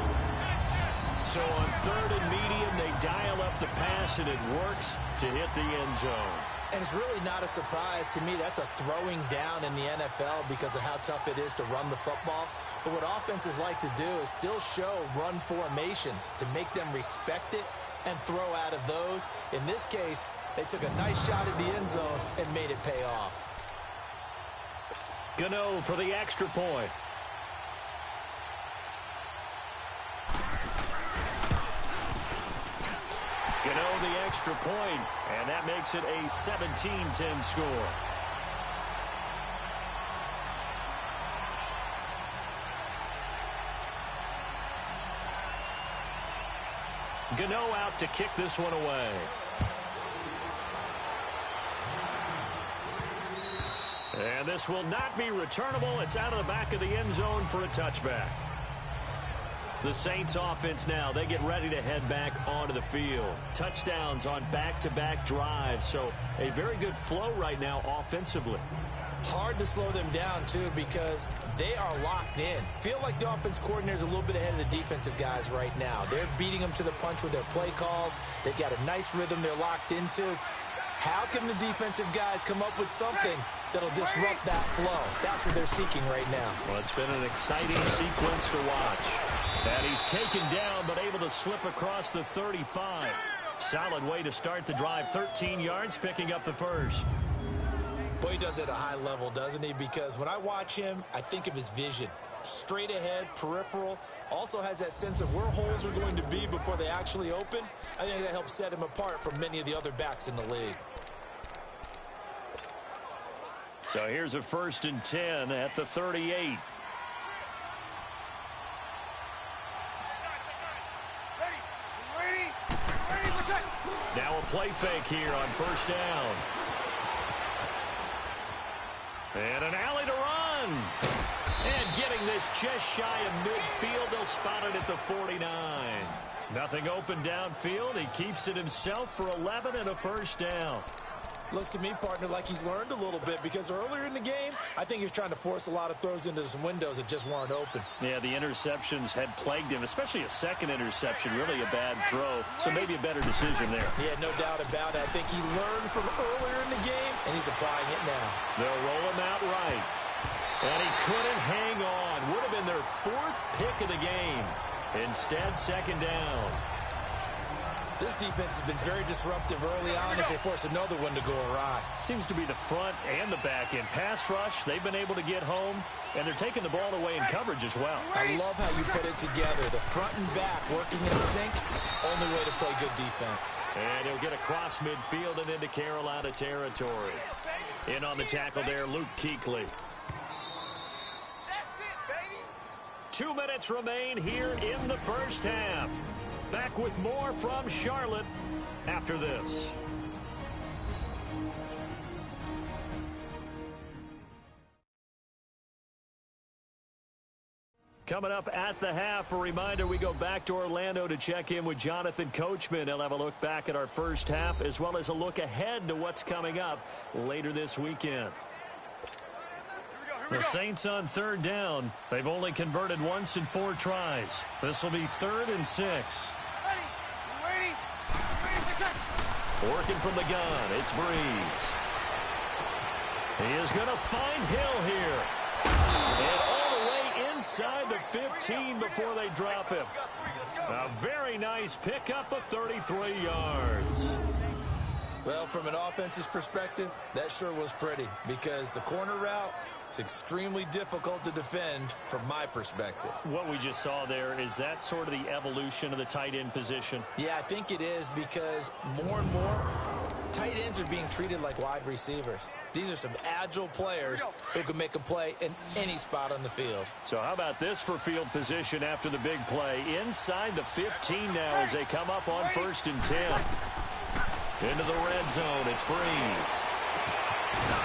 So on 3rd and medium, they dial up the pass, and it works to hit the end zone. And it's really not a surprise to me. That's a throwing down in the NFL because of how tough it is to run the football. But what offenses like to do is still show run formations to make them respect it and throw out of those. In this case, they took a nice shot at the end zone and made it pay off. Gano for the extra point. Gano the extra point, and that makes it a 17-10 score. Gano out to kick this one away. And this will not be returnable. It's out of the back of the end zone for a touchback. The Saints offense now, they get ready to head back onto the field. Touchdowns on back-to-back drives, so a very good flow right now offensively. Hard to slow them down, too, because they are locked in. Feel like the offense coordinator is a little bit ahead of the defensive guys right now. They're beating them to the punch with their play calls. They've got a nice rhythm they're locked into. How can the defensive guys come up with something that'll disrupt that flow? That's what they're seeking right now. Well, it's been an exciting sequence to watch. And he's taken down, but able to slip across the 35. Solid way to start the drive. 13 yards, picking up the first. Boy, he does it at a high level, doesn't he? Because when I watch him, I think of his vision. Straight ahead, peripheral. Also has that sense of where holes are going to be before they actually open. I think that helps set him apart from many of the other backs in the league. So here's a 1st and 10 at the 38. Now a play fake here on 1st down. And an alley to run. And getting this just shy of midfield, they'll spot it at the 49. Nothing open downfield. He keeps it himself for 11 and a 1st down. Looks to me, partner, like he's learned a little bit because earlier in the game, I think he was trying to force a lot of throws into some windows that just weren't open. Yeah, the interceptions had plagued him, especially a second interception, really a bad throw. So maybe a better decision there. Yeah, no doubt about it. I think he learned from earlier in the game, and he's applying it now. They'll roll him out right. And he couldn't hang on. Would have been their 4th pick of the game. Instead, 2nd down. This defense has been very disruptive early on as they force another one to go awry. Seems to be the front and the back end. Pass rush, they've been able to get home, and they're taking the ball away in coverage as well. I love how you put it together. The front and back working in sync, only way to play good defense. And he'll get across midfield and into Carolina territory. In on the tackle there, Luke Kuechly. 2 minutes remain here in the 1st half. Back with more from Charlotte after this. Coming up at the half, a reminder, we go back to Orlando to check in with Jonathan Coachman. He'll have a look back at our 1st half as well as a look ahead to what's coming up later this weekend. The Saints on 3rd down. They've only converted once in 4 tries. This will be 3rd and 6. Working from the gun, it's Breeze. He is going to find Hill here. And all the way inside the 15 before they drop him. A very nice pickup of 33 yards. Well, from an offense's perspective, that sure was pretty because the corner route, it's extremely difficult to defend from my perspective. What we just saw there, is that sort of the evolution of the tight end position? Yeah, I think it is because more and more tight ends are being treated like wide receivers. These are some agile players who can make a play in any spot on the field. So how about this for field position after the big play? Inside the 15 now as they come up on 1st and 10. Into the red zone, it's Breeze.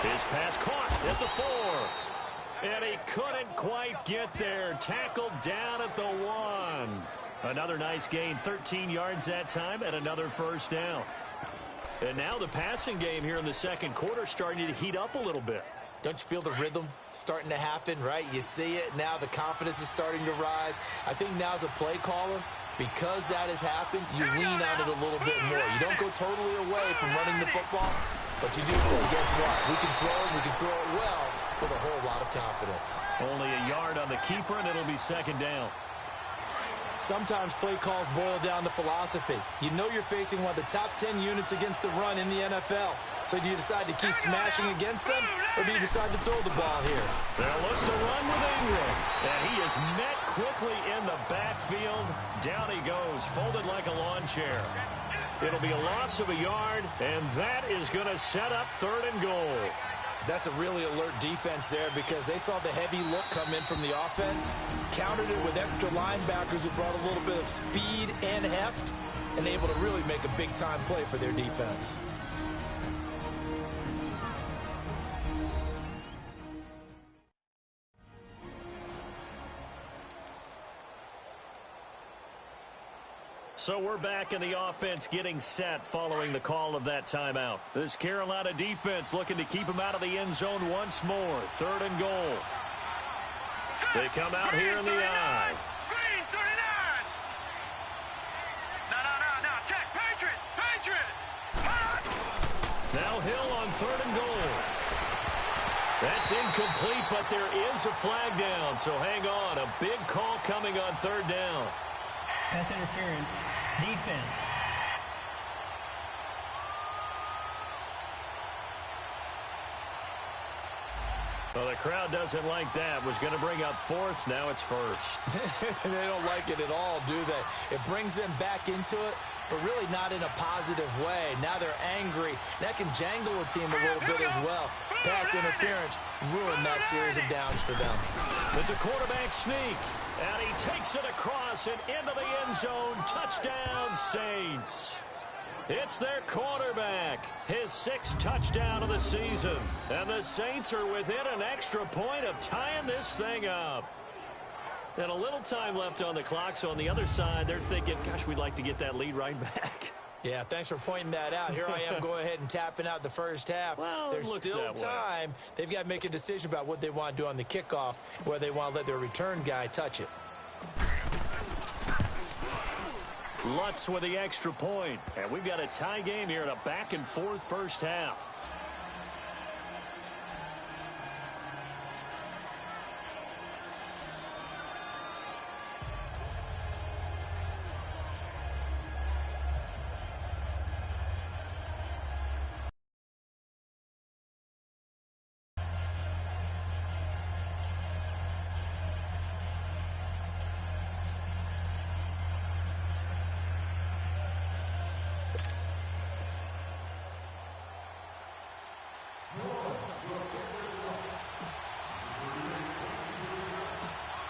His pass caught at the 4. And he couldn't quite get there. Tackled down at the 1. Another nice gain, 13 yards that time, and another 1st down. And now the passing game here in the second quarter starting to heat up a little bit. Don't you feel the rhythm starting to happen, right? You see it. Now the confidence is starting to rise. I think now as a play caller, because that has happened, you lean on it a little bit more. You don't go totally away from running the football, but you do say, guess what? We can throw it. We can throw it well with a whole lot of confidence. Only a yard on the keeper, and it'll be second down. Sometimes play calls boil down to philosophy. You know you're facing one of the top 10 units against the run in the NFL. So do you decide to keep smashing against them, or do you decide to throw the ball here? They'll look to run with Ingram. And he is met quickly in the backfield. Down he goes, folded like a lawn chair. It'll be a loss of a yard, and that is going to set up 3rd and goal. That's a really alert defense there because they saw the heavy look come in from the offense, countered it with extra linebackers who brought a little bit of speed and heft, and able to really make a big-time play for their defense. So we're back in the offense getting set following the call of that timeout. This Carolina defense looking to keep them out of the end zone once more. 3rd and goal. They come out here in the eye. Green 39. No. Check. Patriot. Now Hill on 3rd and goal. That's incomplete, but there is a flag down. So hang on. A big call coming on 3rd down. Pass interference. Defense. Well, the crowd doesn't like that. Was going to bring up 4th. Now it's 1st. They don't like it at all, do they? It brings them back into it, but really not in a positive way. Now they're angry. That can jangle a team a little bit as well. Pass interference ruined that series of downs for them. It's a quarterback sneak. And he takes it across and into the end zone. Touchdown, Saints. It's their quarterback. His 6th touchdown of the season. And the Saints are within an extra point of tying this thing up. And a little time left on the clock. So on the other side, they're thinking, gosh, we'd like to get that lead right back. Yeah, thanks for pointing that out. Here I am going ahead and tapping out the first half. Well, there's still time. They've got to make a decision about what they want to do on the kickoff, whether they want to let their return guy touch it. Lutz with the extra point. And we've got a tie game here in a back-and-forth first half.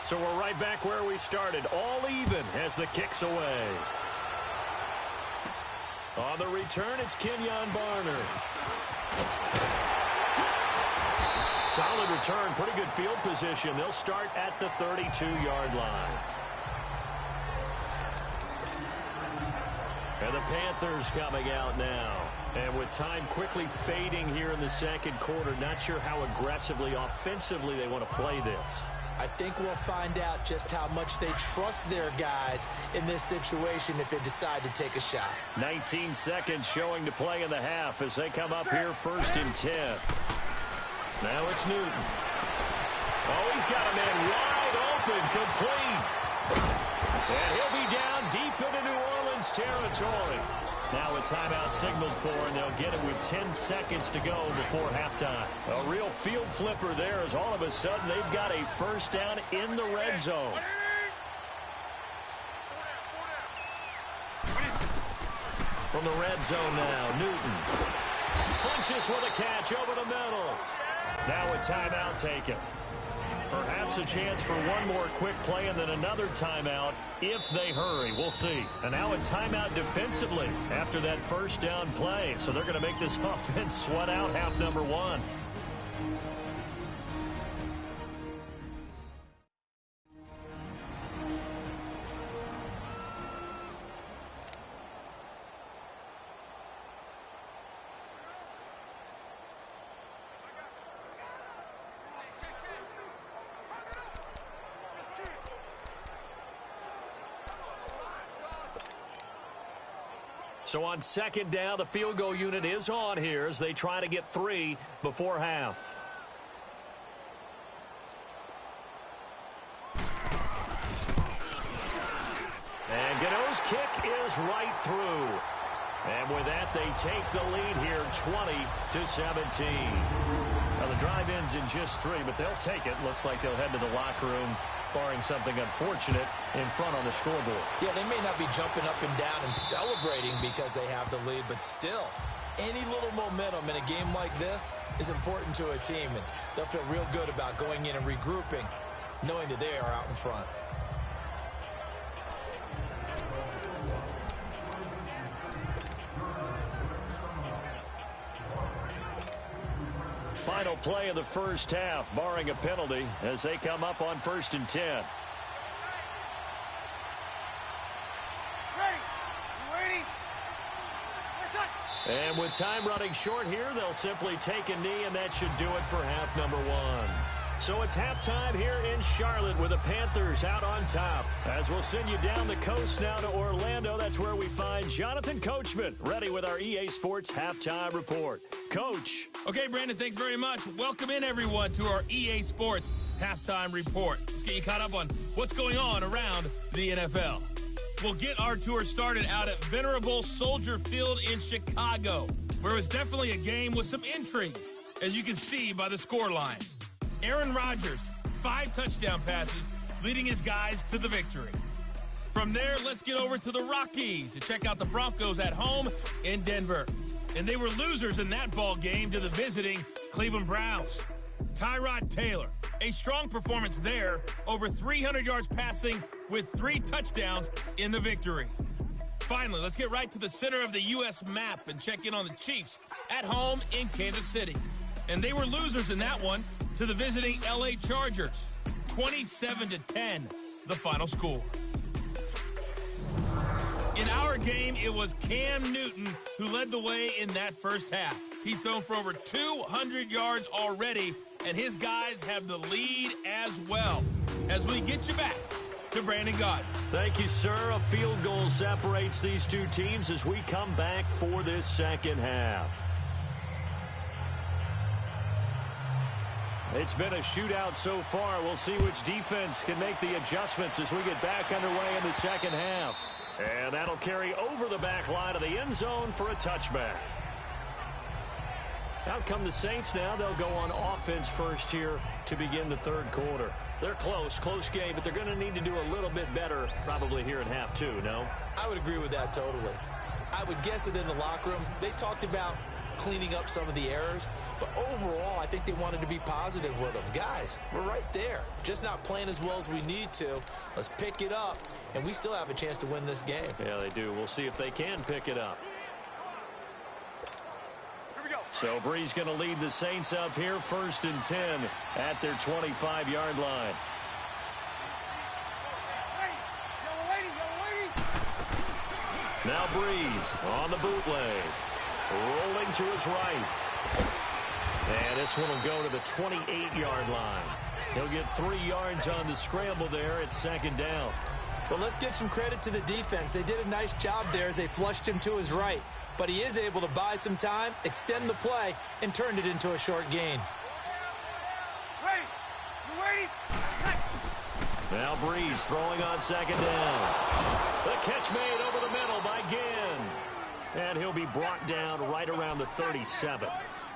So we're right back where we started. All even as the kick's away. On the return, it's Kenyon Barner. Solid return, pretty good field position. They'll start at the 32-yard line. And the Panthers coming out now. And with time quickly fading here in the second quarter, not sure how aggressively, offensively they want to play this. I think we'll find out just how much they trust their guys in this situation if they decide to take a shot. 19 seconds showing to play in the half as they come up here 1st and 10. Now it's Newton. Oh, he's got a man wide open, complete. And he'll be down deep into New Orleans territory. Now a timeout signaled for, and they'll get it with 10 seconds to go before halftime. A real field flipper there as all of a sudden they've got a first down in the red zone. From the red zone now, Newton. Funches with a catch over the middle. Now a timeout taken. Perhaps a chance for one more quick play and then another timeout if they hurry. We'll see. And now a timeout defensively after that first down play. So they're going to make this offense sweat out half number 1. So on second down, the field goal unit is on here as they try to get 3 before half. And Gano's kick is right through. And with that, they take the lead here 20-17. Now, the drive ends in just 3, but they'll take it. Looks like they'll head to the locker room, barring something unfortunate, in front on the scoreboard. Yeah, they may not be jumping up and down and celebrating because they have the lead, but still, any little momentum in a game like this is important to a team, and they'll feel real good about going in and regrouping, knowing that they are out in front. Final play of the first half, barring a penalty, as they come up on 1st and 10. And with time running short here, they'll simply take a knee, and that should do it for half number 1. So it's halftime here in Charlotte with the Panthers out on top. As we'll send you down the coast now to Orlando, that's where we find Jonathan Coachman, ready with our EA Sports Halftime Report. Coach. Okay, Brandon, thanks very much. Welcome in, everyone, to our EA Sports Halftime Report. Let's get you caught up on what's going on around the NFL. We'll get our tour started out at Venerable Soldier Field in Chicago, where it was definitely a game with some intrigue, as you can see by the scoreline. Aaron Rodgers, 5 touchdown passes, leading his guys to the victory. From there, let's get over to the Rockies to check out the Broncos at home in Denver. And they were losers in that ball game to the visiting Cleveland Browns. Tyrod Taylor, a strong performance there, over 300 yards passing with 3 touchdowns in the victory. Finally, let's get right to the center of the U.S. map and check in on the Chiefs at home in Kansas City. And they were losers in that one to the visiting L.A. Chargers. 27-10, the final score. In our game, it was Cam Newton who led the way in that first half. He's thrown for over 200 yards already, and his guys have the lead as well. As we get you back to Brandon Gaudin. Thank you, sir. A field goal separates these two teams as we come back for this second half. It's been a shootout so far. We'll see which defense can make the adjustments as we get back underway in the second half. And that'll carry over the back line of the end zone for a touchback. Out come the Saints now. They'll go on offense first here to begin the third quarter. They're close game, but they're going to need to do a little bit better probably here in half 2, no? I would agree with that totally. I would guess it in the locker room. They talked about cleaning up some of the errors, but overall I think they wanted to be positive with them. Guys, we're right there, just not playing as well as we need to. Let's pick it up, and we still have a chance to win this game. Yeah, they do. We'll see if they can pick it up. Here we go. So Bree's going to lead the Saints up here 1st and 10 at their 25-yard line. Now Breeze on the bootleg. Rolling to his right. And this one will go to the 28-yard line. He'll get 3 yards on the scramble there at second down. Well, let's give some credit to the defense. They did a nice job there as they flushed him to his right. But he is able to buy some time, extend the play, and turned it into a short gain. Ready? You ready? Now Breeze throwing on second down. The catch made over the middle by Ginn. And he'll be brought down right around the 37.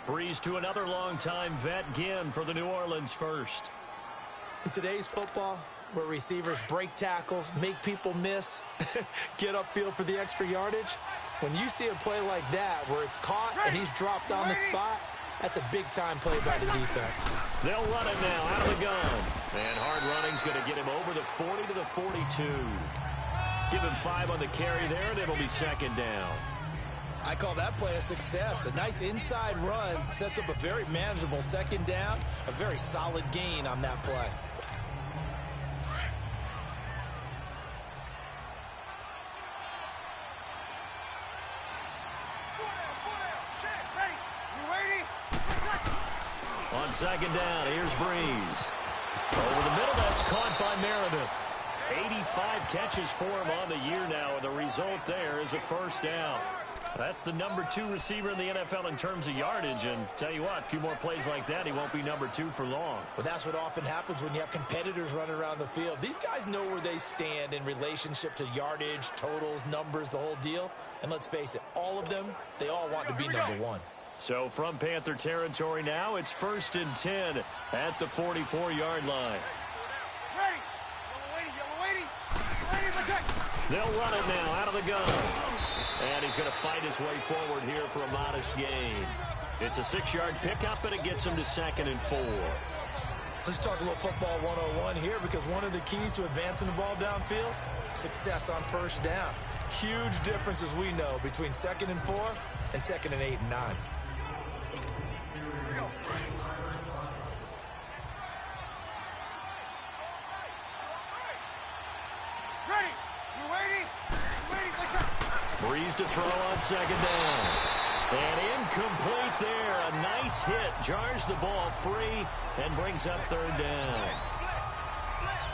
Breeze to another longtime vet, Ginn, for the New Orleans first. In today's football, where receivers break tackles, make people miss, get upfield for the extra yardage, when you see a play like that where it's caught and he's dropped on the spot, that's a big-time play by the defense. They'll run it now out of the gun. And hard running's going to get him over the 40 to the 42. Give him 5 on the carry there, and it'll be second down. I call that play a success. A nice inside run sets up a very manageable second down, a very solid gain on that play. On second down, here's Breeze. Over the middle, that's caught by Meredith. 85 catches for him on the year now, and the result there is a first down. That's the number 2 receiver in the NFL in terms of yardage. And tell you what, a few more plays like that, he won't be number 2 for long. Well, that's what often happens when you have competitors running around the field. These guys know where they stand in relationship to yardage, totals, numbers, the whole deal. And let's face it, all of them, they all want to be number 1. So from Panther territory now, it's 1st and 10 at the 44-yard line. Ready. Yellow lady. They'll run it now out of the gun. And he's going to fight his way forward here for a modest gain. It's a 6-yard pickup, and it gets him to 2nd and 4. Let's talk a little football 101 here, because one of the keys to advancing the ball downfield, success on 1st down. Huge difference, as we know, between 2nd and 4 and 2nd and 8 and 9. Breeze to throw on 2nd down. And incomplete there. A nice hit. Jars the ball free and brings up 3rd down.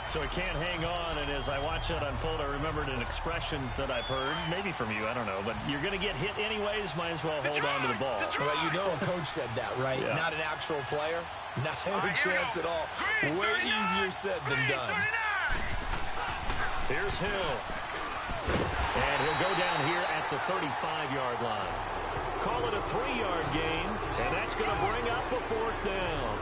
So it can't hang on, and as I watch that unfold, I remembered an expression that I've heard, maybe from you, I don't know, but you're going to get hit anyways, might as well hold on to the ball. Well, you know a coach said that, right? Yeah. Not an actual player. Not a chance at all. Way easier said than done. Here's Hill. And he'll go down here at the 35-yard line. Call it a 3-yard gain, and that's going to bring up a 4th down.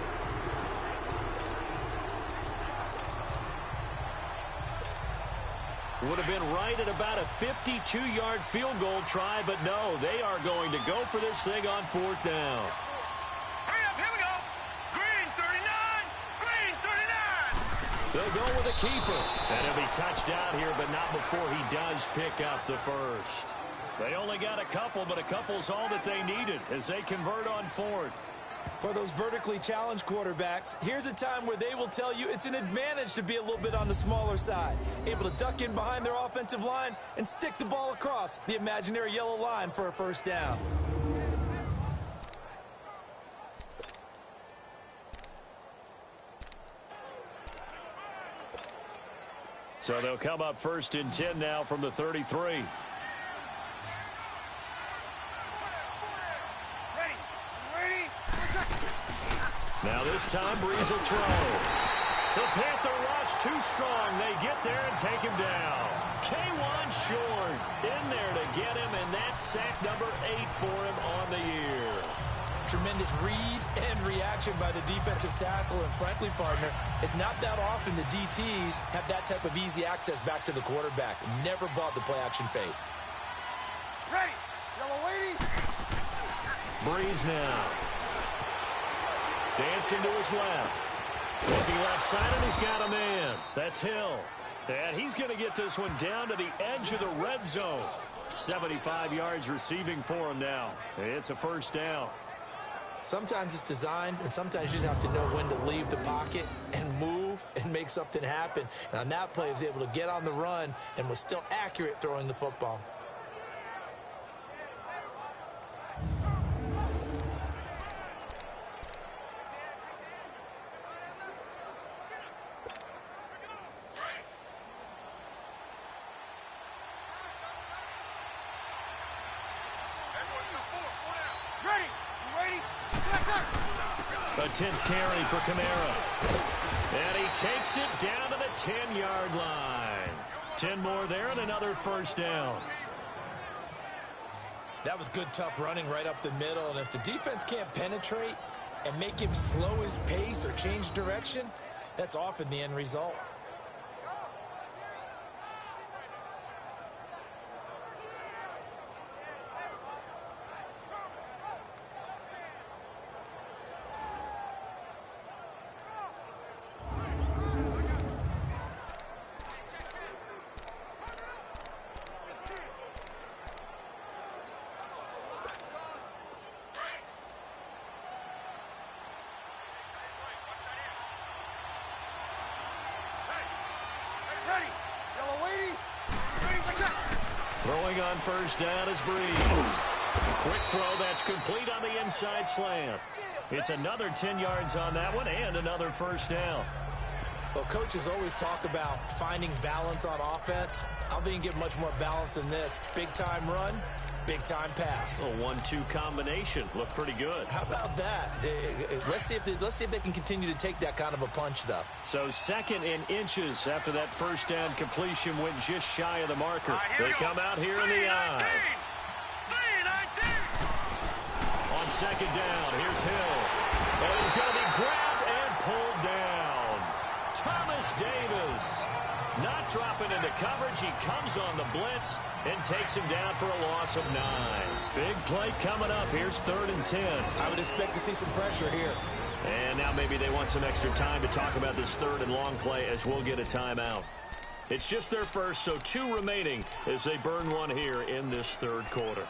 Would have been right at about a 52-yard field goal try, but no, they are going to go for this thing on 4th down. Hurry up, here we go. Green 39. They'll go with a keeper. And he'll be touched out here, but not before he does pick up the 1st. They only got a couple, but a couple's all that they needed as they convert on 4th. For those vertically challenged quarterbacks, here's a time where they will tell you it's an advantage to be a little bit on the smaller side. Able to duck in behind their offensive line and stick the ball across the imaginary yellow line for a 1st down. So they'll come up 1st and 10 now from the 33. Now this time, Breeze will throw. The Panther rush too strong. They get there and take him down. K1 short in there to get him, and that's sack number 8 for him on the year. Tremendous read and reaction by the defensive tackle, and frankly, partner, it's not that often the DTs have that type of easy access back to the quarterback. Never bought the play-action fade. Ready. Yellow lady. Breeze now. Dancing to his left. Looking left side, and he's got a man. That's Hill. And he's going to get this one down to the edge of the red zone. 75 yards receiving for him now. It's a 1st down. Sometimes it's designed, and sometimes you just have to know when to leave the pocket and move and make something happen. And on that play, he was able to get on the run and was still accurate throwing the football. A 10th carry for Kamara. And he takes it down to the 10-yard line. 10 more there and another 1st down. That was good, tough running right up the middle. And if the defense can't penetrate and make him slow his pace or change direction, that's often the end result. Throwing on 1st down is Breeze. Quick throw that's complete on the inside slant. It's another 10 yards on that one and another 1st down. Well, coaches always talk about finding balance on offense. I don't think you can get much more balance than this. Big time run, Big-time pass. A 1-2 combination. Looked pretty good. How about that? Let's see if they can continue to take that kind of a punch, though. So 2nd and inches after that first down completion went just shy of the marker. They come out here in the eye. On 2nd down, here's Hill. And he's going to be grabbed and pulled down. Thomas Davis not dropping into coverage. He comes on the blitz and takes him down for a loss of 9. Big play coming up. Here's 3rd and 10. I would expect to see some pressure here. And now maybe they want some extra time to talk about this 3rd and long play as we'll get a timeout. It's just their first, so 2 remaining as they burn one here in this 3rd quarter.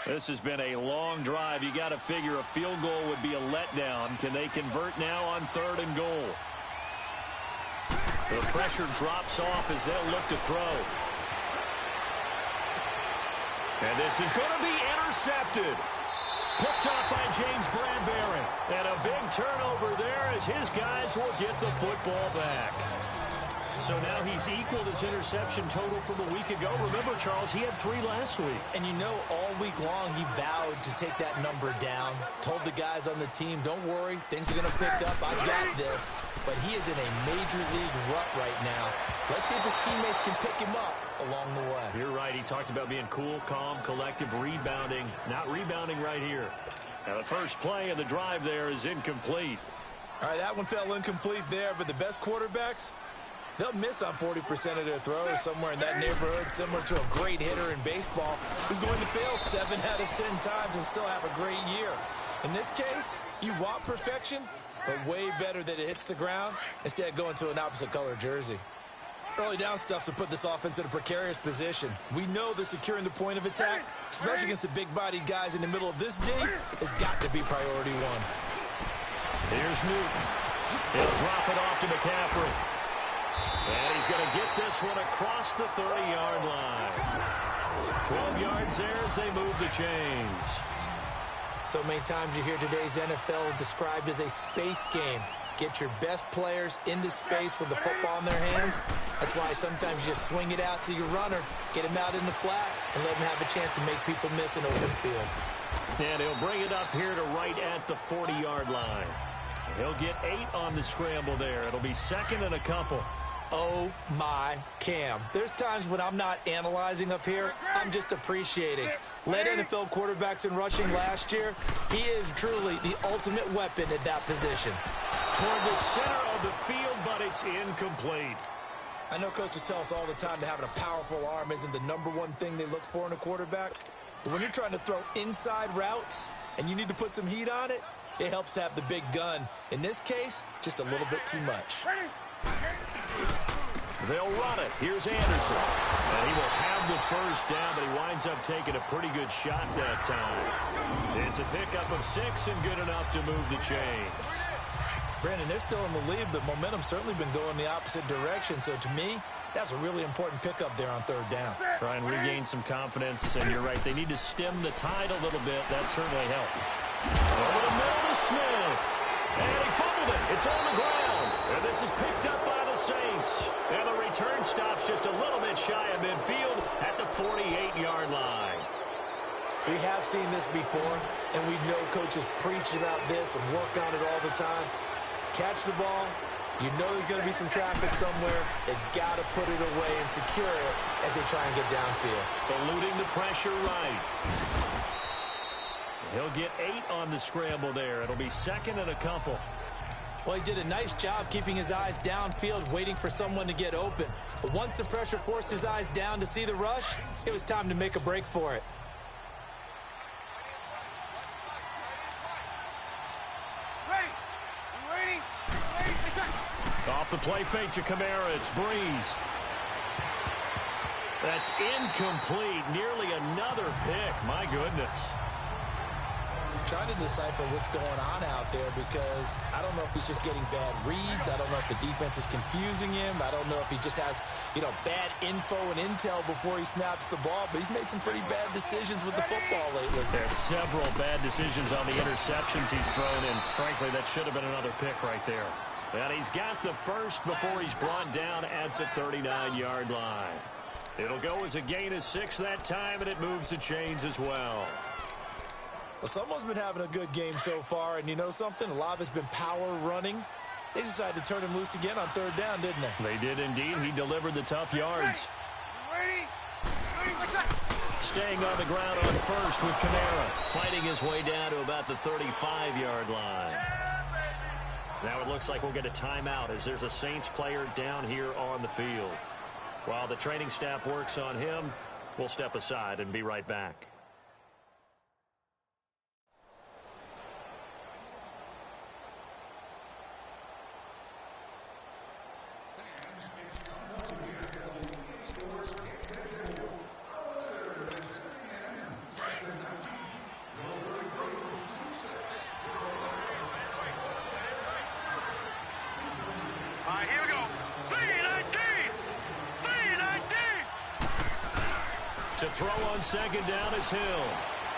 This has been a long drive. You got to figure a field goal would be a letdown. Can they convert now on 3rd and goal? The pressure drops off as they'll look to throw. And this is going to be intercepted. Picked off by James Bradbury. And a big turnover there as his guys will get the football back. So now he's equaled his interception total from a week ago. Remember, Charles, he had 3 last week. And you know, all week long he vowed to take that number down. Told the guys on the team, don't worry, things are going to pick up. I've got this. But he is in a major league rut right now. Let's see if his teammates can pick him up along the way. You're right. He talked about being cool, calm, collective, rebounding. Not rebounding right here. Now the first play of the drive there is incomplete. All right, that one fell incomplete there, but the best quarterbacks, they'll miss on 40% of their throws somewhere in that neighborhood, similar to a great hitter in baseball who's going to fail 7 out of 10 times and still have a great year. In this case, you want perfection, but way better that it hits the ground instead of going to an opposite color jersey. Early down stuff to put this offense in a precarious position. We know that securing the point of attack, especially against the big-bodied guys in the middle of this D, has got to be priority 1. Here's Newton. He'll drop it off to McCaffrey. And he's going to get this one across the 30-yard line. 12 yards there as they move the chains. So many times you hear today's NFL described as a space game. Get your best players into space with the football in their hands. That's why sometimes you just swing it out to your runner, get him out in the flat, and let him have a chance to make people miss an open field. And he'll bring it up here to right at the 40-yard line. He'll get 8 on the scramble there. It'll be 2nd and a couple. Oh, my Cam. There's times when I'm not analyzing up here. I'm just appreciating. Led NFL quarterbacks in rushing last year. He is truly the ultimate weapon at that position. Toward the center of the field, but it's incomplete. I know coaches tell us all the time that having a powerful arm isn't the #1 thing they look for in a quarterback. But when you're trying to throw inside routes and you need to put some heat on it, it helps to have the big gun. In this case, just a little bit too much. They'll run it. Here's Anderson. And he will have the first down, but he winds up taking a pretty good shot that time. It's a pickup of 6 and good enough to move the chains. Brandon, they're still in the lead, but momentum's certainly been going the opposite direction. So to me, that's a really important pickup there on 3rd down. Try and regain some confidence, and you're right. They need to stem the tide a little bit. That certainly helped. Over the middle to Smith. And he fumbled it. It's on the ground. And this is picked up by the Saints. And the return stops just a little bit shy of midfield at the 48-yard line. We have seen this before, and we know coaches preach about this and work on it all the time. Catch the ball. You know there's going to be some traffic somewhere. They've got to put it away and secure it as they try and get downfield. Eluding the pressure right. He'll get 8 on the scramble there. It'll be 2nd and a couple. Well, he did a nice job keeping his eyes downfield, waiting for someone to get open. But once the pressure forced his eyes down to see the rush, it was time to make a break for it. Off the play fake to Kamara, it's Breeze. That's incomplete. Nearly another pick. My goodness. Trying to decipher what's going on out there because I don't know if he's just getting bad reads. I don't know if the defense is confusing him. I don't know if he just has, bad info and intel before he snaps the ball. But he's made some pretty bad decisions with the football lately. There's several bad decisions on the interceptions he's thrown in. Frankly, that should have been another pick right there. And he's got the first before he's brought down at the 39-yard line. It'll go as a gain of 6 that time, and it moves the chains as well. Well, someone's been having a good game so far, and you know something? A lot of it's been power running. They decided to turn him loose again on 3rd down, didn't they? They did indeed. He delivered the tough yards. Ready? Staying on the ground on first with Kamara, fighting his way down to about the 35-yard line. Now it looks like we'll get a timeout as there's a Saints player down here on the field. While the training staff works on him, we'll step aside and be right back. To throw on 2nd down is Hill.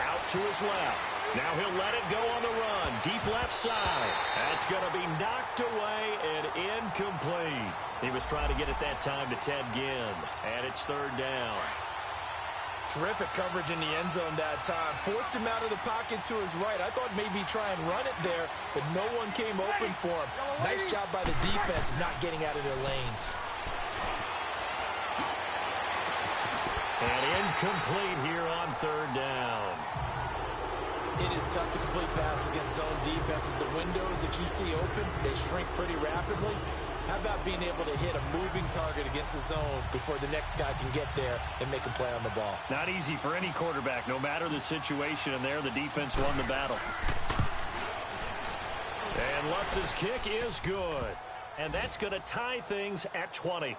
Out to his left. Now he'll let it go on the run. Deep left side. That's going to be knocked away and incomplete. He was trying to get it that time to Ted Ginn. And it's 3rd down. Terrific coverage in the end zone that time. Forced him out of the pocket to his right. I thought maybe try and run it there, but no one came open for him. Nice job by the defense not getting out of their lanes. And incomplete here on 3rd down. It is tough to complete passes against zone defenses. The windows that you see open, they shrink pretty rapidly. How about being able to hit a moving target against a zone before the next guy can get there and make a play on the ball? Not easy for any quarterback, no matter the situation. And there, the defense won the battle. And Lutz's kick is good. And that's going to tie things at 20.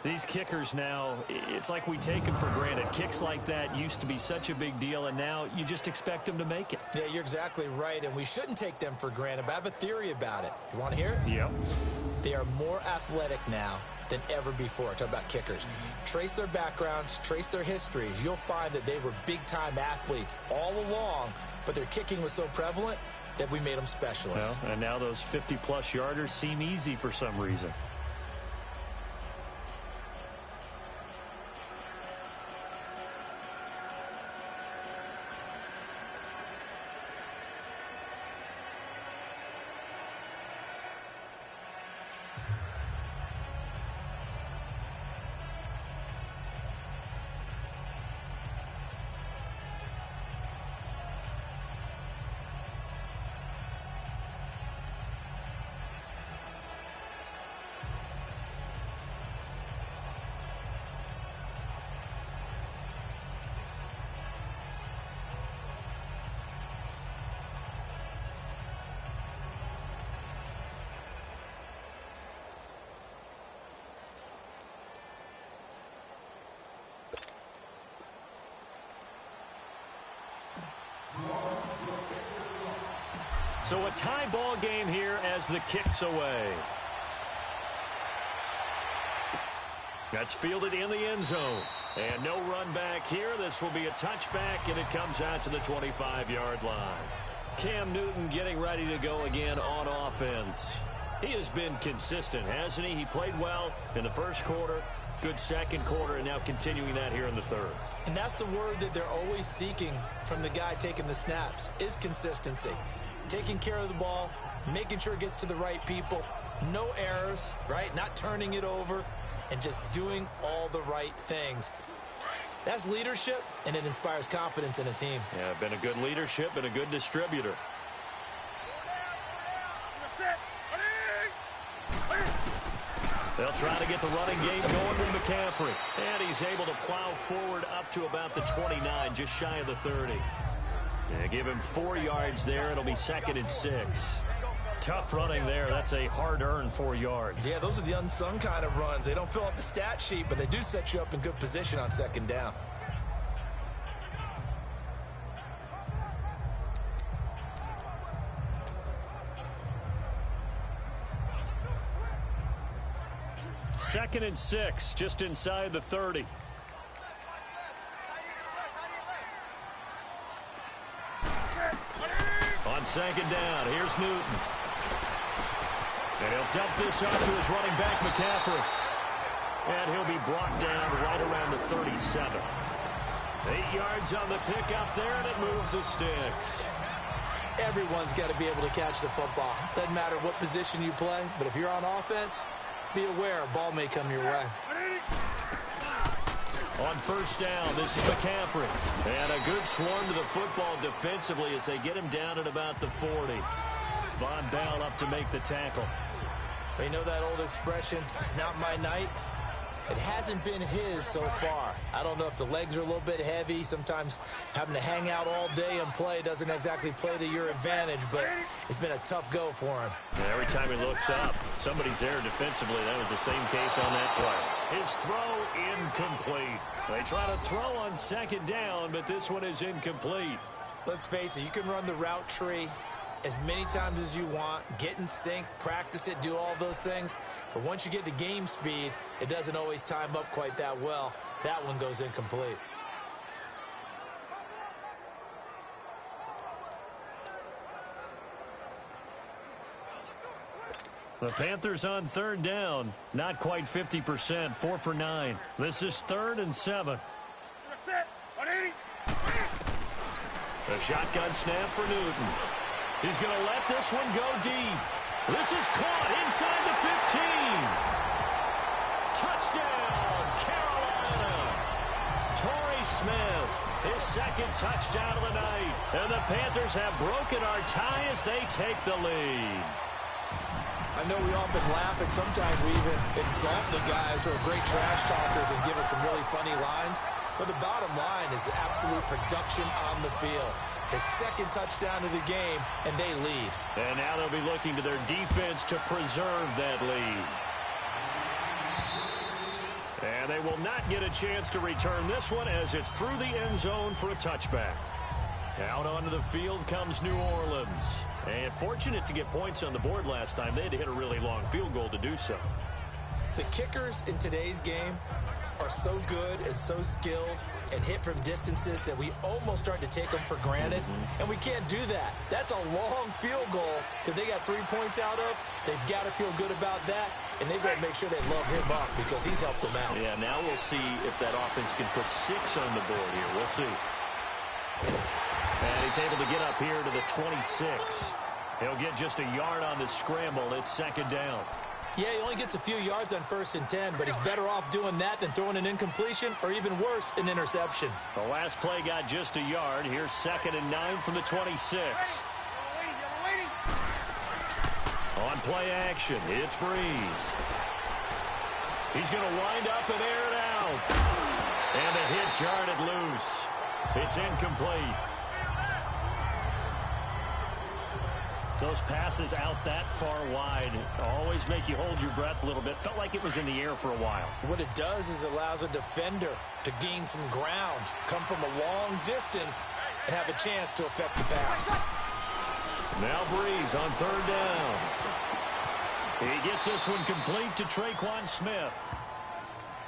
These kickers now, it's like we take them for granted. Kicks like that used to be such a big deal, and now you just expect them to make it. Yeah, you're exactly right, and we shouldn't take them for granted, but I have a theory about it. You want to hear it? Yep. They are more athletic now than ever before. Talk about kickers. Trace their backgrounds, trace their histories. You'll find that they were big-time athletes all along, but their kicking was so prevalent that we made them specialists. Well, and now those 50-plus yarders seem easy for some reason. So a tie ball game here as the kick's away. That's fielded in the end zone. And no run back here. This will be a touchback, and it comes out to the 25-yard line. Cam Newton getting ready to go again on offense. He has been consistent, hasn't he? He played well in the first quarter, good second quarter, and now continuing that here in the third. And that's the word that they're always seeking from the guy taking the snaps, is consistency. Taking care of the ball, making sure it gets to the right people, no errors, right? Not turning it over, and just doing all the right things. That's leadership, and it inspires confidence in a team. Yeah, been a good leadership, been a good distributor. They'll try to get the running game going with McCaffrey. And he's able to plow forward up to about the 29, just shy of the 30. Yeah, give him 4 yards there. It'll be 2nd and 6. Tough running there. That's a hard-earned 4 yards. Yeah, those are the unsung kind of runs. They don't fill up the stat sheet, but they do set you up in good position on 2nd down. Second and 6, just inside the 30. On 2nd down, here's Newton. And he'll dump this off to his running back, McCaffrey. And he'll be brought down right around the 37. 8 yards on the pickup there, and it moves the sticks. Everyone's got to be able to catch the football. Doesn't matter what position you play, but if you're on offense, be aware a ball may come your way. On first down, this is McCaffrey. And a good swarm to the football defensively as they get him down at about the 40. Von Bell up to make the tackle. You know that old expression, it's not my night? It hasn't been his so far. I don't know if the legs are a little bit heavy. Sometimes having to hang out all day and play doesn't exactly play to your advantage, but it's been a tough go for him. And every time he looks up, somebody's there defensively. That was the same case on that play. His throw incomplete. They try to throw on second down, but this one is incomplete. Let's face it, you can run the route tree as many times as you want, get in sync, practice it, do all those things. But once you get to game speed, it doesn't always time up quite that well. That one goes incomplete. The Panthers on third down, not quite 50%, 4 for 9. This is 3rd and 7. A shotgun snap for Newton. He's going to let this one go deep. This is caught inside the 15. Touchdown, Carolina. Torrey Smith, his second touchdown of the night. And the Panthers have broken our tie as they take the lead. I know we often laugh, and sometimes we even exalt the guys who are great trash talkers and give us some really funny lines. But the bottom line is absolute production on the field. His second touchdown of the game, and they lead. And now they'll be looking to their defense to preserve that lead. And they will not get a chance to return this one as it's through the end zone for a touchback. Out onto the field comes New Orleans. And fortunate to get points on the board last time. They had to hit a really long field goal to do so. The kickers in today's game are so good and so skilled and hit from distances that we almost start to take them for granted. And we can't do that. That's a long field goal that they got 3 points out of. They've got to feel good about that, and they've got to make sure they love him up because he's helped them out. Yeah, now we'll see if that offense can put 6 on the board here. We'll see. And he's able to get up here to the 26. He'll get just a yard on the scramble. It's second down. Yeah, he only gets a few yards on 1st and 10, but he's better off doing that than throwing an incompletion or even worse, an interception. The last play got just a yard. Here's 2nd and 9 from the 26. On play action, it's Breeze. He's going to wind up and air it out. And the hit jarred it loose. It's incomplete. Those passes out that far wide always make you hold your breath a little bit. Felt like it was in the air for a while. What it does is allows a defender to gain some ground, come from a long distance, and have a chance to affect the pass. Now Breeze on 3rd down. He gets this one complete to Traquan Smith.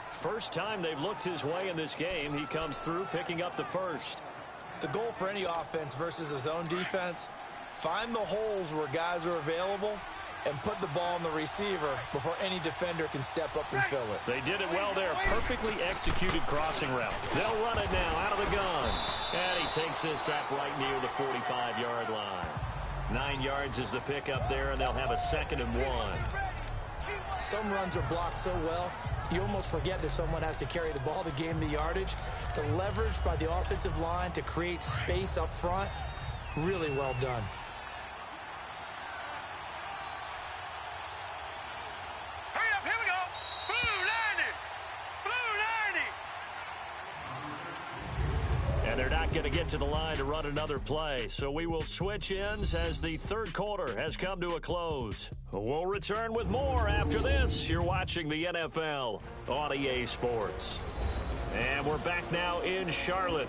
First time they've looked his way in this game. He comes through picking up the first. The goal for any offense versus a zone defense, find the holes where guys are available and put the ball on the receiver before any defender can step up and fill it. They did it well there. Perfectly executed crossing route. They'll run it now out of the gun. And he takes this up right near the 45-yard line. 9 yards is the pickup there, and they'll have a 2nd and 1. Some runs are blocked so well, you almost forget that someone has to carry the ball to gain the yardage. The leverage by the offensive line to create space up front, really well done. Hurry up, here we go. Blue 90. Blue 90. And they're not going to get to the line to run another play. So we will switch ends as the third quarter has come to a close. We'll return with more after this. You're watching the NFL on EA Sports. And we're back now in Charlotte.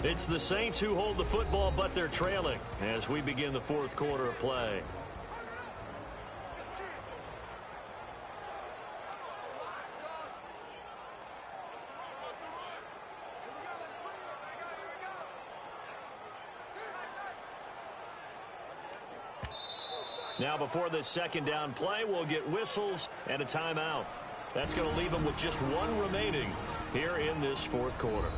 It's the Saints who hold the football, but they're trailing as we begin the fourth quarter of play. Now before this second down play, we'll get whistles and a timeout. That's going to leave them with just one remaining here in this fourth quarter.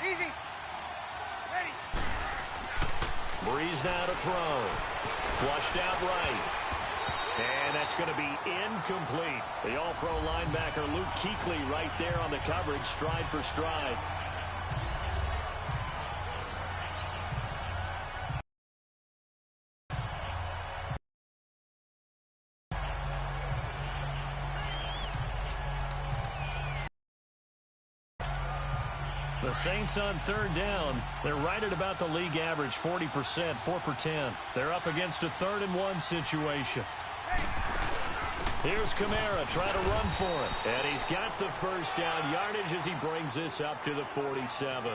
Easy. Ready. Breeze now to throw. Flushed out right. And that's going to be incomplete. The all-pro linebacker Luke Kuechly right there on the coverage, stride for stride. The Saints on third down. They're right at about the league average, 40%, 4 for 10. They're up against a 3rd-and-1 situation. Here's Kamara trying to run for it. And he's got the first down yardage as he brings this up to the 47.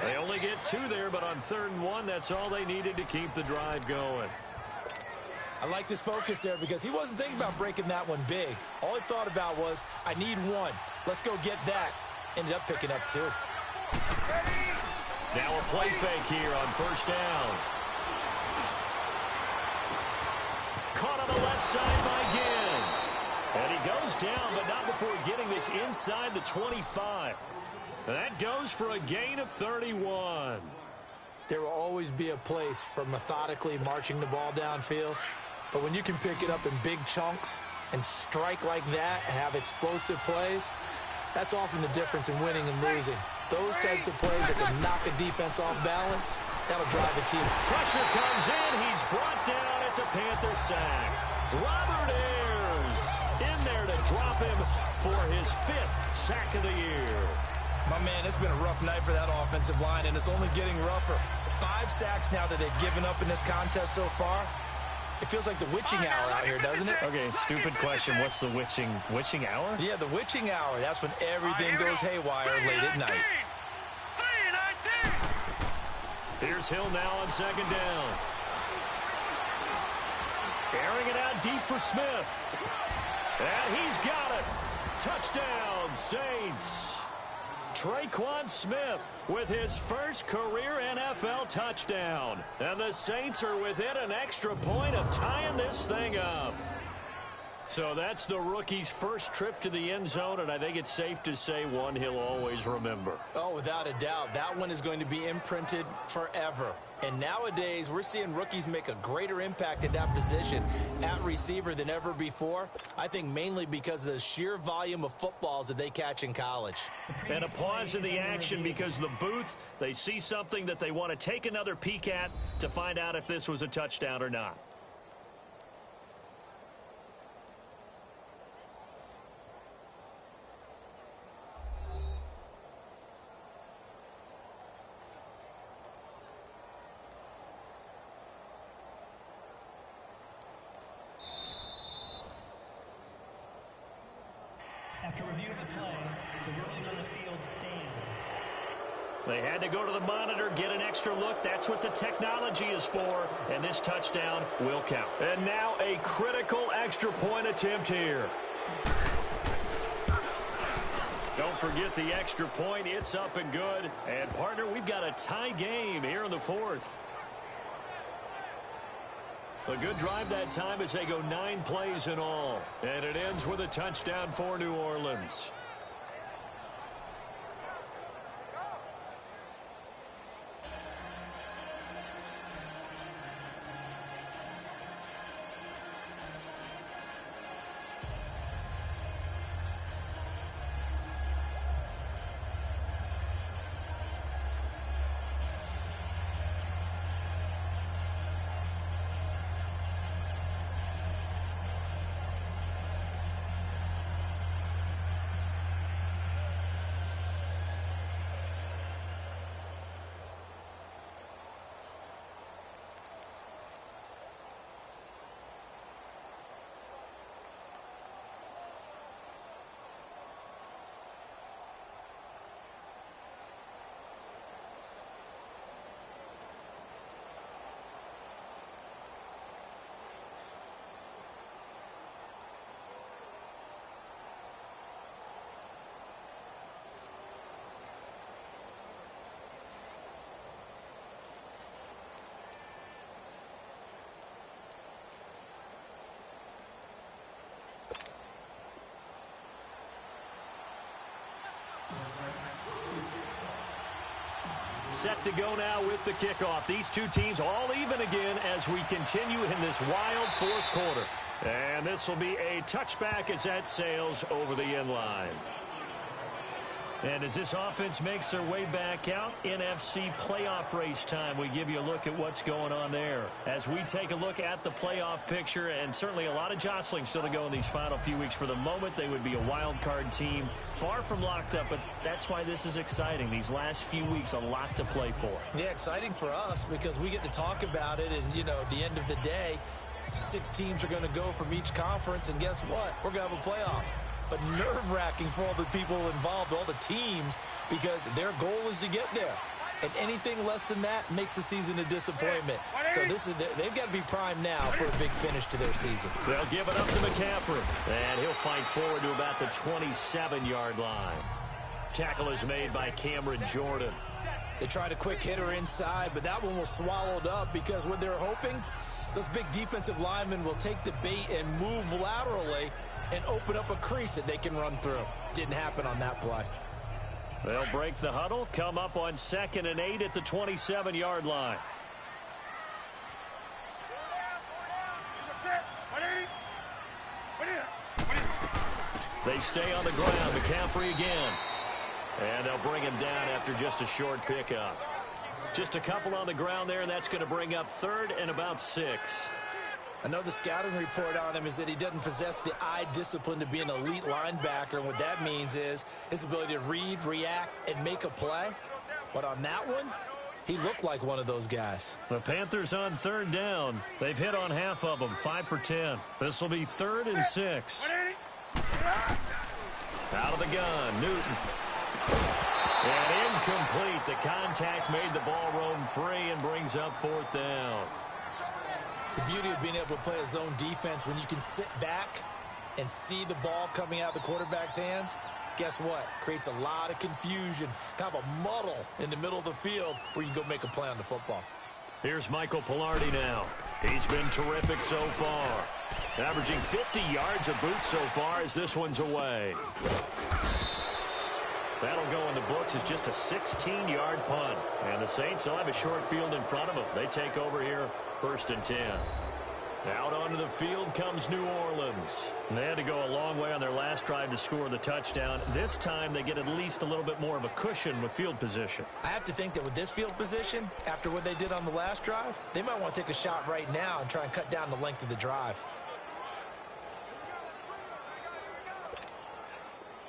They only get 2 there, but on 3rd and 1, that's all they needed to keep the drive going. I like his focus there because he wasn't thinking about breaking that one big. All he thought about was, I need 1. Let's go get that. Ended up picking up 2. Now a play fake here on first down. Caught on the left side by Ginn. And he goes down, but not before getting this inside the 25. And that goes for a gain of 31. There will always be a place for methodically marching the ball downfield. But when you can pick it up in big chunks and strike like that, have explosive plays, that's often the difference in winning and losing. Those types of plays that can knock a defense off balance, that'll drive a team. Pressure comes in. He's brought down. It's a Panther sack. Robert Ayers in there to drop him for his 5th sack of the year. My man, it's been a rough night for that offensive line, and it's only getting rougher. 5 sacks now that they've given up in this contest so far. It feels like the witching hour out here, doesn't it? Okay, stupid question. What's the witching hour? Yeah, the witching hour. That's when everything goes haywire late at night. Here's Hill now on 2nd down. Airing it out deep for Smith. And he's got it. Touchdown, Saints. Traquan Smith with his first career NFL touchdown. And the Saints are within an extra point of tying this thing up. So that's the rookie's first trip to the end zone, and I think it's safe to say one he'll always remember. Oh, without a doubt. That one is going to be imprinted forever. And nowadays, we're seeing rookies make a greater impact at that position at receiver than ever before. I think mainly because of the sheer volume of footballs that they catch in college. And a pause in the action because the booth, they see something that they want to take another peek at to find out if this was a touchdown or not. After review of the play, the ruling on the field stands. They had to go to the monitor, get an extra look. That's what the technology is for, and this touchdown will count. And now a critical extra point attempt here. Don't forget the extra point. It's up and good. And, partner, we've got a tie game here in the 4th. A good drive that time as they go 9 plays in all. And it ends with a touchdown for New Orleans. set to go now with the kickoff. These two teams all even again as we continue in this wild fourth quarter. And this will be a touchback as that sails over the end line. And as this offense makes their way back out, NFC playoff race time, we give you a look at what's going on there. As we take a look at the playoff picture, and certainly a lot of jostling still to go in these final few weeks. For the moment, they would be a wild card team, far from locked up, but that's why this is exciting. These last few weeks, a lot to play for. Yeah, exciting for us because we get to talk about it, and, you know, at the end of the day, 6 teams are going to go from each conference, and guess what? We're going to have a playoff. But nerve-wracking for all the people involved, all the teams, because their goal is to get there. And anything less than that makes the season a disappointment. So they've got to be primed now for a big finish to their season. They'll give it up to McCaffrey. And he'll fight forward to about the 27-yard line. Tackle is made by Cameron Jordan. They tried a quick hitter inside, but that one was swallowed up because what they're hoping, those big defensive linemen will take the bait and move laterally and open up a crease that they can run through. Didn't happen on that play. They'll break the huddle, come up on 2nd and 8 at the 27-yard line. They stay on the ground. McCaffrey again. And they'll bring him down after just a short pickup. Just a couple on the ground there, and that's going to bring up 3rd and about 6. I know the scouting report on him is that he doesn't possess the eye discipline to be an elite linebacker, and what that means is his ability to read, react, and make a play. But on that one, he looked like one of those guys. The Panthers on 3rd down. They've hit on half of them, 5 for 10. This will be 3rd and 6. Out of the gun, Newton. And incomplete. The contact made the ball roam free and brings up 4th down. The beauty of being able to play a zone defense when you can sit back and see the ball coming out of the quarterback's hands, guess what? Creates a lot of confusion, kind of a muddle in the middle of the field where you can go make a play on the football. Here's Michael Pilardi now. He's been terrific so far. Averaging 50 yards a boot so far as this one's away. That'll go in the books as just a 16-yard punt. And the Saints will have a short field in front of them. They take over here, 1st and 10. Out onto the field comes New Orleans. They had to go a long way on their last drive to score the touchdown. This time they get at least a little bit more of a cushion with field position. I have to think that with this field position, after what they did on the last drive, they might want to take a shot right now and try and cut down the length of the drive.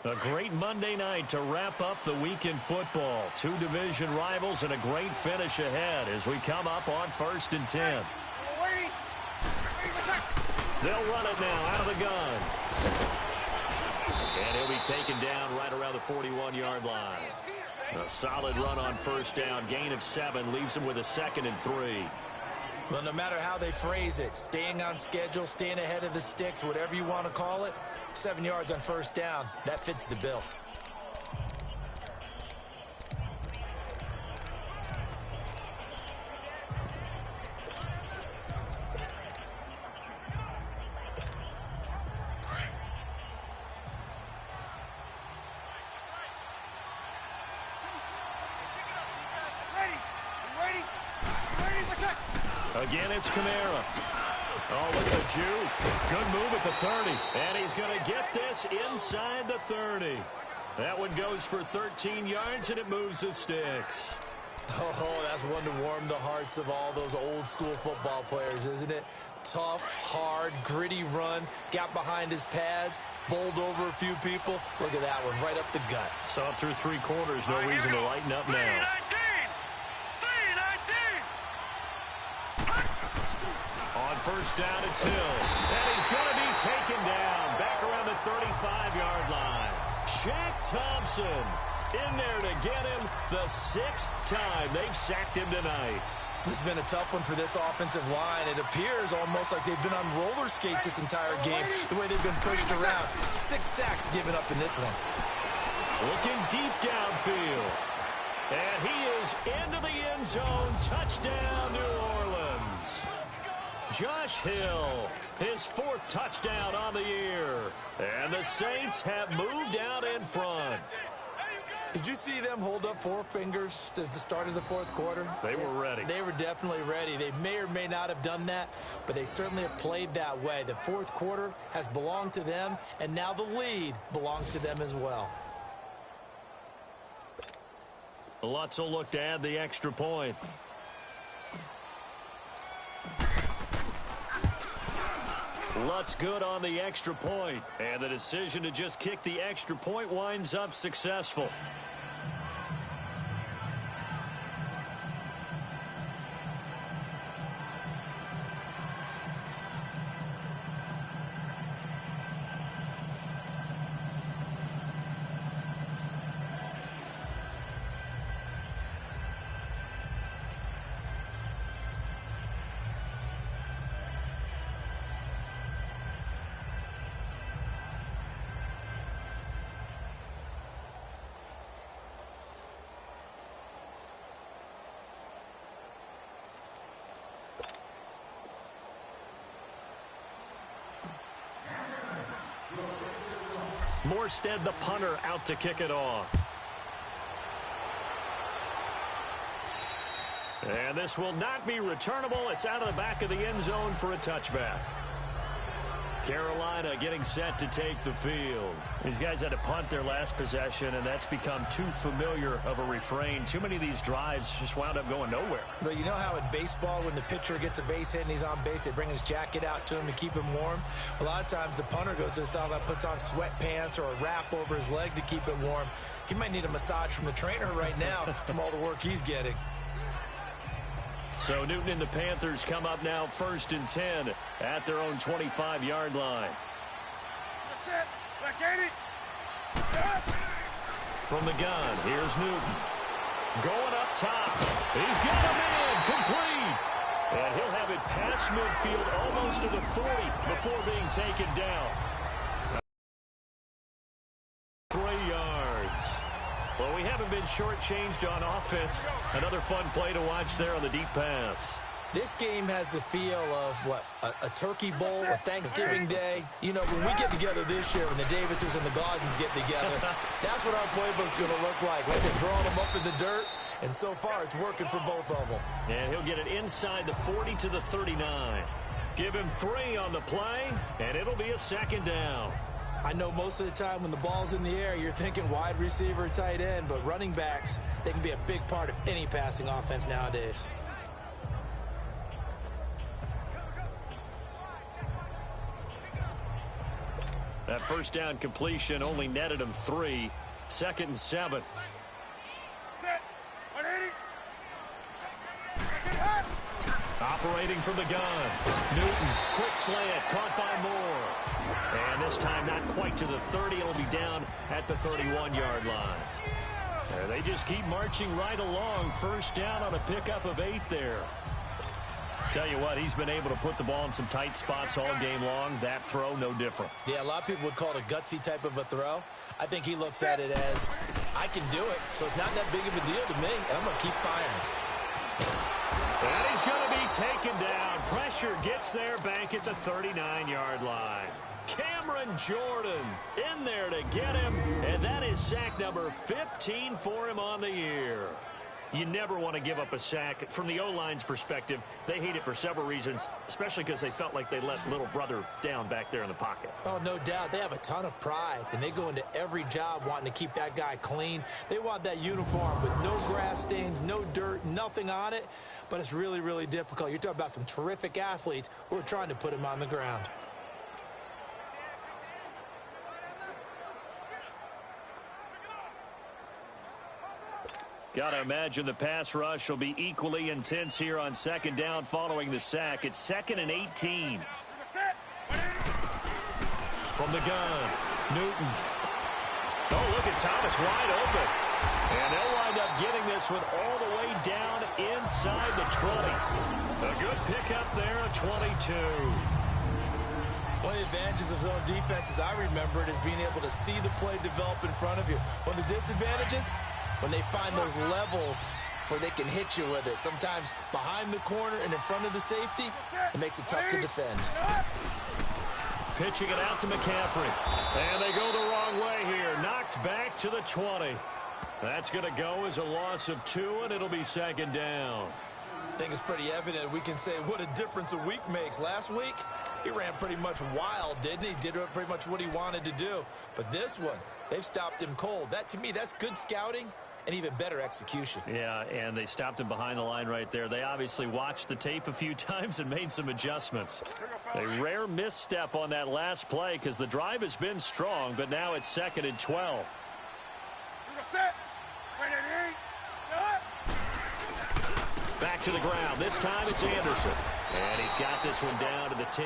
A great Monday night to wrap up the week in football. 2 division rivals and a great finish ahead as we come up on 1st and 10. They'll run it now out of the gun. And he'll be taken down right around the 41-yard line. A solid run on 1st down. Gain of 7 leaves him with a 2nd and 3. Well, no matter how they phrase it, staying on schedule, staying ahead of the sticks, whatever you want to call it, 7 yards on 1st down, that fits the bill. Again, it's Kamara. Oh, look at the juke. Good move at the 30. And he's going to get this inside the 30. That one goes for 13 yards, and it moves the sticks. Oh, that's one to warm the hearts of all those old-school football players, isn't it? Tough, hard, gritty run. Got behind his pads, bowled over a few people. Look at that one, right up the gut. So up through 3 quarters, no reason to lighten up now. On 1st down, it's Hill. And he's going to be taken down back around the 35-yard line. Shaq Thompson in there to get him the 6th time they've sacked him tonight. This has been a tough one for this offensive line. It appears almost like they've been on roller skates this entire game, the way they've been pushed around. 6 sacks given up in this one. Looking deep downfield. And he is into the end zone. Touchdown, New Orleans. Josh Hill, his 4th touchdown on the year. And the Saints have moved out in front. Did you see them hold up 4 fingers at the start of the fourth quarter? They were ready. They were definitely ready. They may or may not have done that, but they certainly have played that way. The fourth quarter has belonged to them, and now the lead belongs to them as well. Lutz will look to add the extra point. Lutz good on the extra point, and the decision to just kick the extra point winds up successful. Morstead, the punter, out to kick it off. And this will not be returnable. It's out of the back of the end zone for a touchback. Carolina getting set to take the field. These guys had to punt their last possession, and that's become too familiar of a refrain. Too many of these drives just wound up going nowhere. But you know how in baseball, when the pitcher gets a base hit and he's on base, they bring his jacket out to him to keep him warm? A lot of times the punter goes to the sideline, puts on sweatpants or a wrap over his leg to keep it warm. He might need a massage from the trainer right now from all the work he's getting. So Newton and the Panthers come up now 1st and 10 at their own 25-yard line. From the gun, here's Newton. Going up top. He's got a man complete. And he'll have it past midfield almost to the 40 before being taken down. 3 yards. Well, we haven't been shortchanged on offense. Another fun play to watch there on the deep pass. This game has the feel of, what, a turkey bowl, a Thanksgiving day. You know, when we get together this year, when the Davises and the Gardens get together, that's what our playbook's going to look like. Right? They're drawing them up in the dirt, and so far it's working for both of them. And he'll get it inside the 40 to the 39. Give him 3 on the play, and it'll be a 2nd down. I know most of the time when the ball's in the air, you're thinking wide receiver, tight end, but running backs, they can be a big part of any passing offense nowadays. That first down completion only netted him 3. 2nd and 7. Operating from the gun. Newton, quick slant, caught by Moore. And this time not quite to the 30. It'll be down at the 31-yard line. They just keep marching right along. 1st down on a pickup of 8 there. Tell you what, he's been able to put the ball in some tight spots all game long. That throw, no different. Yeah, a lot of people would call it a gutsy type of a throw. I think he looks at it as, I can do it, so it's not that big of a deal to me, and I'm going to keep firing. And he's going to be taken down. Pressure gets there back at the 39-yard line. Cameron Jordan in there to get him, and that is sack number 15 for him on the year. You never want to give up a sack. From the O-line's perspective, they hate it for several reasons, especially because they felt like they let little brother down back there in the pocket. Oh, no doubt. They have a ton of pride, and they go into every job wanting to keep that guy clean. They want that uniform with no grass stains, no dirt, nothing on it, but it's really, really difficult. You're talking about some terrific athletes who are trying to put him on the ground. Got to imagine the pass rush will be equally intense here on 2nd down following the sack. It's 2nd and 18. From the gun, Newton. Oh, look at Thomas wide open. And they'll wind up getting this one all the way down inside the 20. A good pickup there at 22. One of the advantages of zone defense, as I remember it, is being able to see the play develop in front of you. One of the disadvantages, when they find those levels where they can hit you with it. Sometimes behind the corner and in front of the safety, it makes it tough to defend. Pitching it out to McCaffrey. And they go the wrong way here. Knocked back to the 20. That's going to go as a loss of 2, and it'll be second down. I think it's pretty evident. We can say what a difference a week makes. Last week, he ran pretty much wild, didn't he? Did pretty much what he wanted to do. But this one, they've stopped him cold. That, to me, that's good scouting and even better execution. Yeah, and they stopped him behind the line right there. They obviously watched the tape a few times and made some adjustments. A rare misstep on that last play because the drive has been strong, but now it's 2nd and 12. Back to the ground. This time it's Anderson. And he's got this one down to the 10.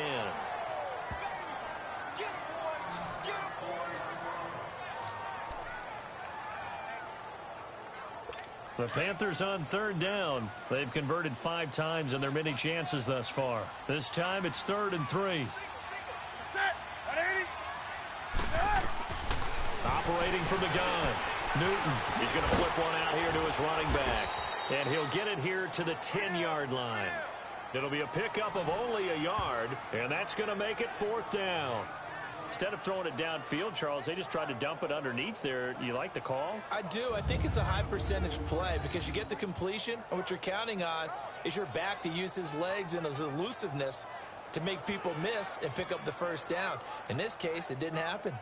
The Panthers on 3rd down. They've converted 5 times in their many chances thus far. This time it's 3rd and 3. Operating from the gun. Newton. He's going to flip one out here to his running back. And he'll get it here to the 10-yard line. It'll be a pickup of only a yard, and that's going to make it 4th down. Instead of throwing it downfield, Charles, they just tried to dump it underneath there. You like the call? I do. I think it's a high percentage play because you get the completion, and what you're counting on is your back to use his legs and his elusiveness to make people miss and pick up the 1st down. In this case, it didn't happen.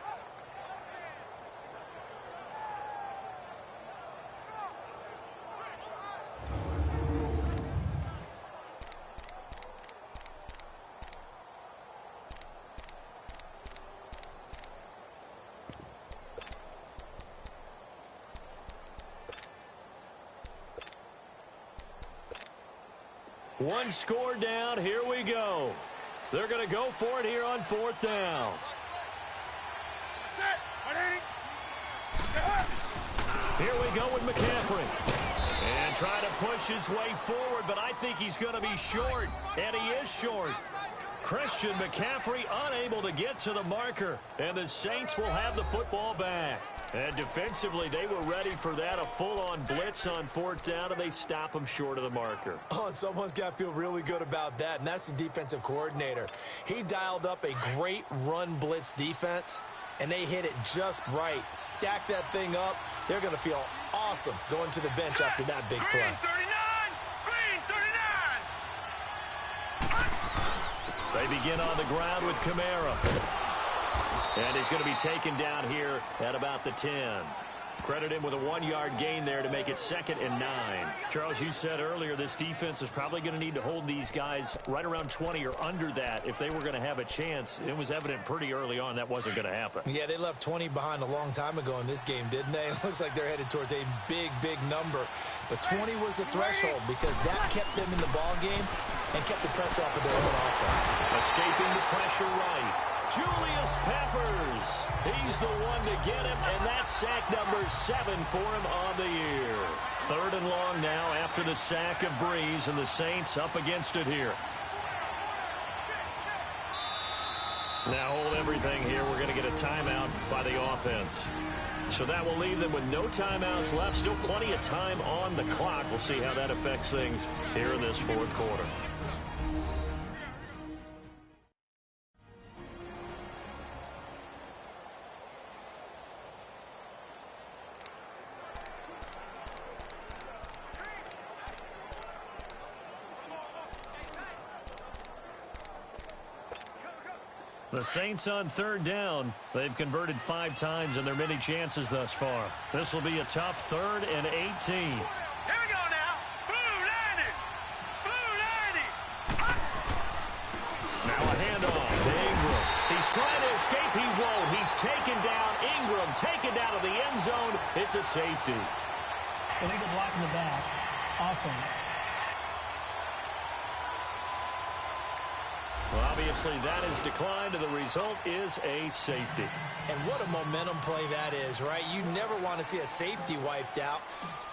One score down. Here we go. They're going to go for it here on 4th down. Here we go with McCaffrey. And trying to push his way forward, but I think he's going to be short. And he is short. Christian McCaffrey unable to get to the marker. And the Saints will have the football back. And defensively, they were ready for that, a full-on blitz on 4th down, and they stop him short of the marker. Oh, and someone's got to feel really good about that, and that's the defensive coordinator. He dialed up a great run blitz defense, and they hit it just right. Stack that thing up. They're going to feel awesome going to the bench after that big play. Green 39! They begin on the ground with Kamara. And he's going to be taken down here at about the 10. Credit him with a 1-yard gain there to make it 2nd and 9. Charles, you said earlier this defense is probably going to need to hold these guys right around 20 or under that if they were going to have a chance. It was evident pretty early on that wasn't going to happen. Yeah, they left 20 behind a long time ago in this game, didn't they? It looks like they're headed towards a big, big number. But 20 was the threshold because that kept them in the ball game and kept the pressure off of their own offense. Escaping the pressure right. Julius Peppers. He's the one to get him, and that's sack number 7 for him on the year. 3rd and long now after the sack of Breeze, and the Saints up against it here. Now hold everything here. We're going to get a timeout by the offense. So that will leave them with no timeouts left. Still plenty of time on the clock. We'll see how that affects things here in this 4th quarter. The Saints on 3rd down. They've converted 5 times in their many chances thus far. This will be a tough 3rd and 18. Here we go now. Blue 90. Blue 90. Now a handoff to Ingram. He's trying to escape. He won't. He's taken down. Ingram taken down to the end zone. It's a safety. Illegal block in the back. Offense. Well, obviously, that is declined, and the result is a safety. And what a momentum play that is, right? You never want to see a safety wiped out.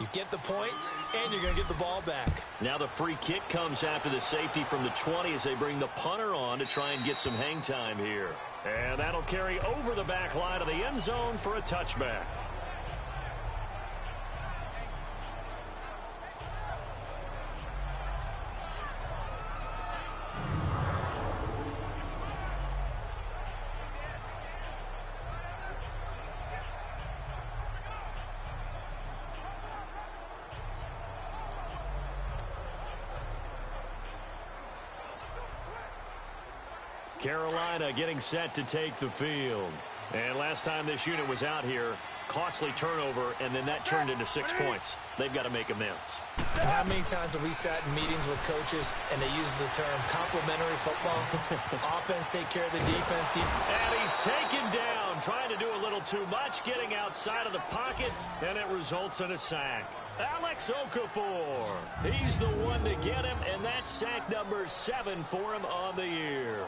You get the points, and you're going to get the ball back. Now the free kick comes after the safety from the 20 as they bring the punter on to try and get some hang time here. And that'll carry over the back line of the end zone for a touchback. Carolina getting set to take the field. And last time this unit was out here, costly turnover, and then that turned into 6 points. They've got to make amends. And how many times have we sat in meetings with coaches and they use the term complementary football? Offense take care of the defense. And he's taken down, trying to do a little too much, getting outside of the pocket, and it results in a sack. Alex Okafor, he's the one to get him, and that's sack number 7 for him on the year.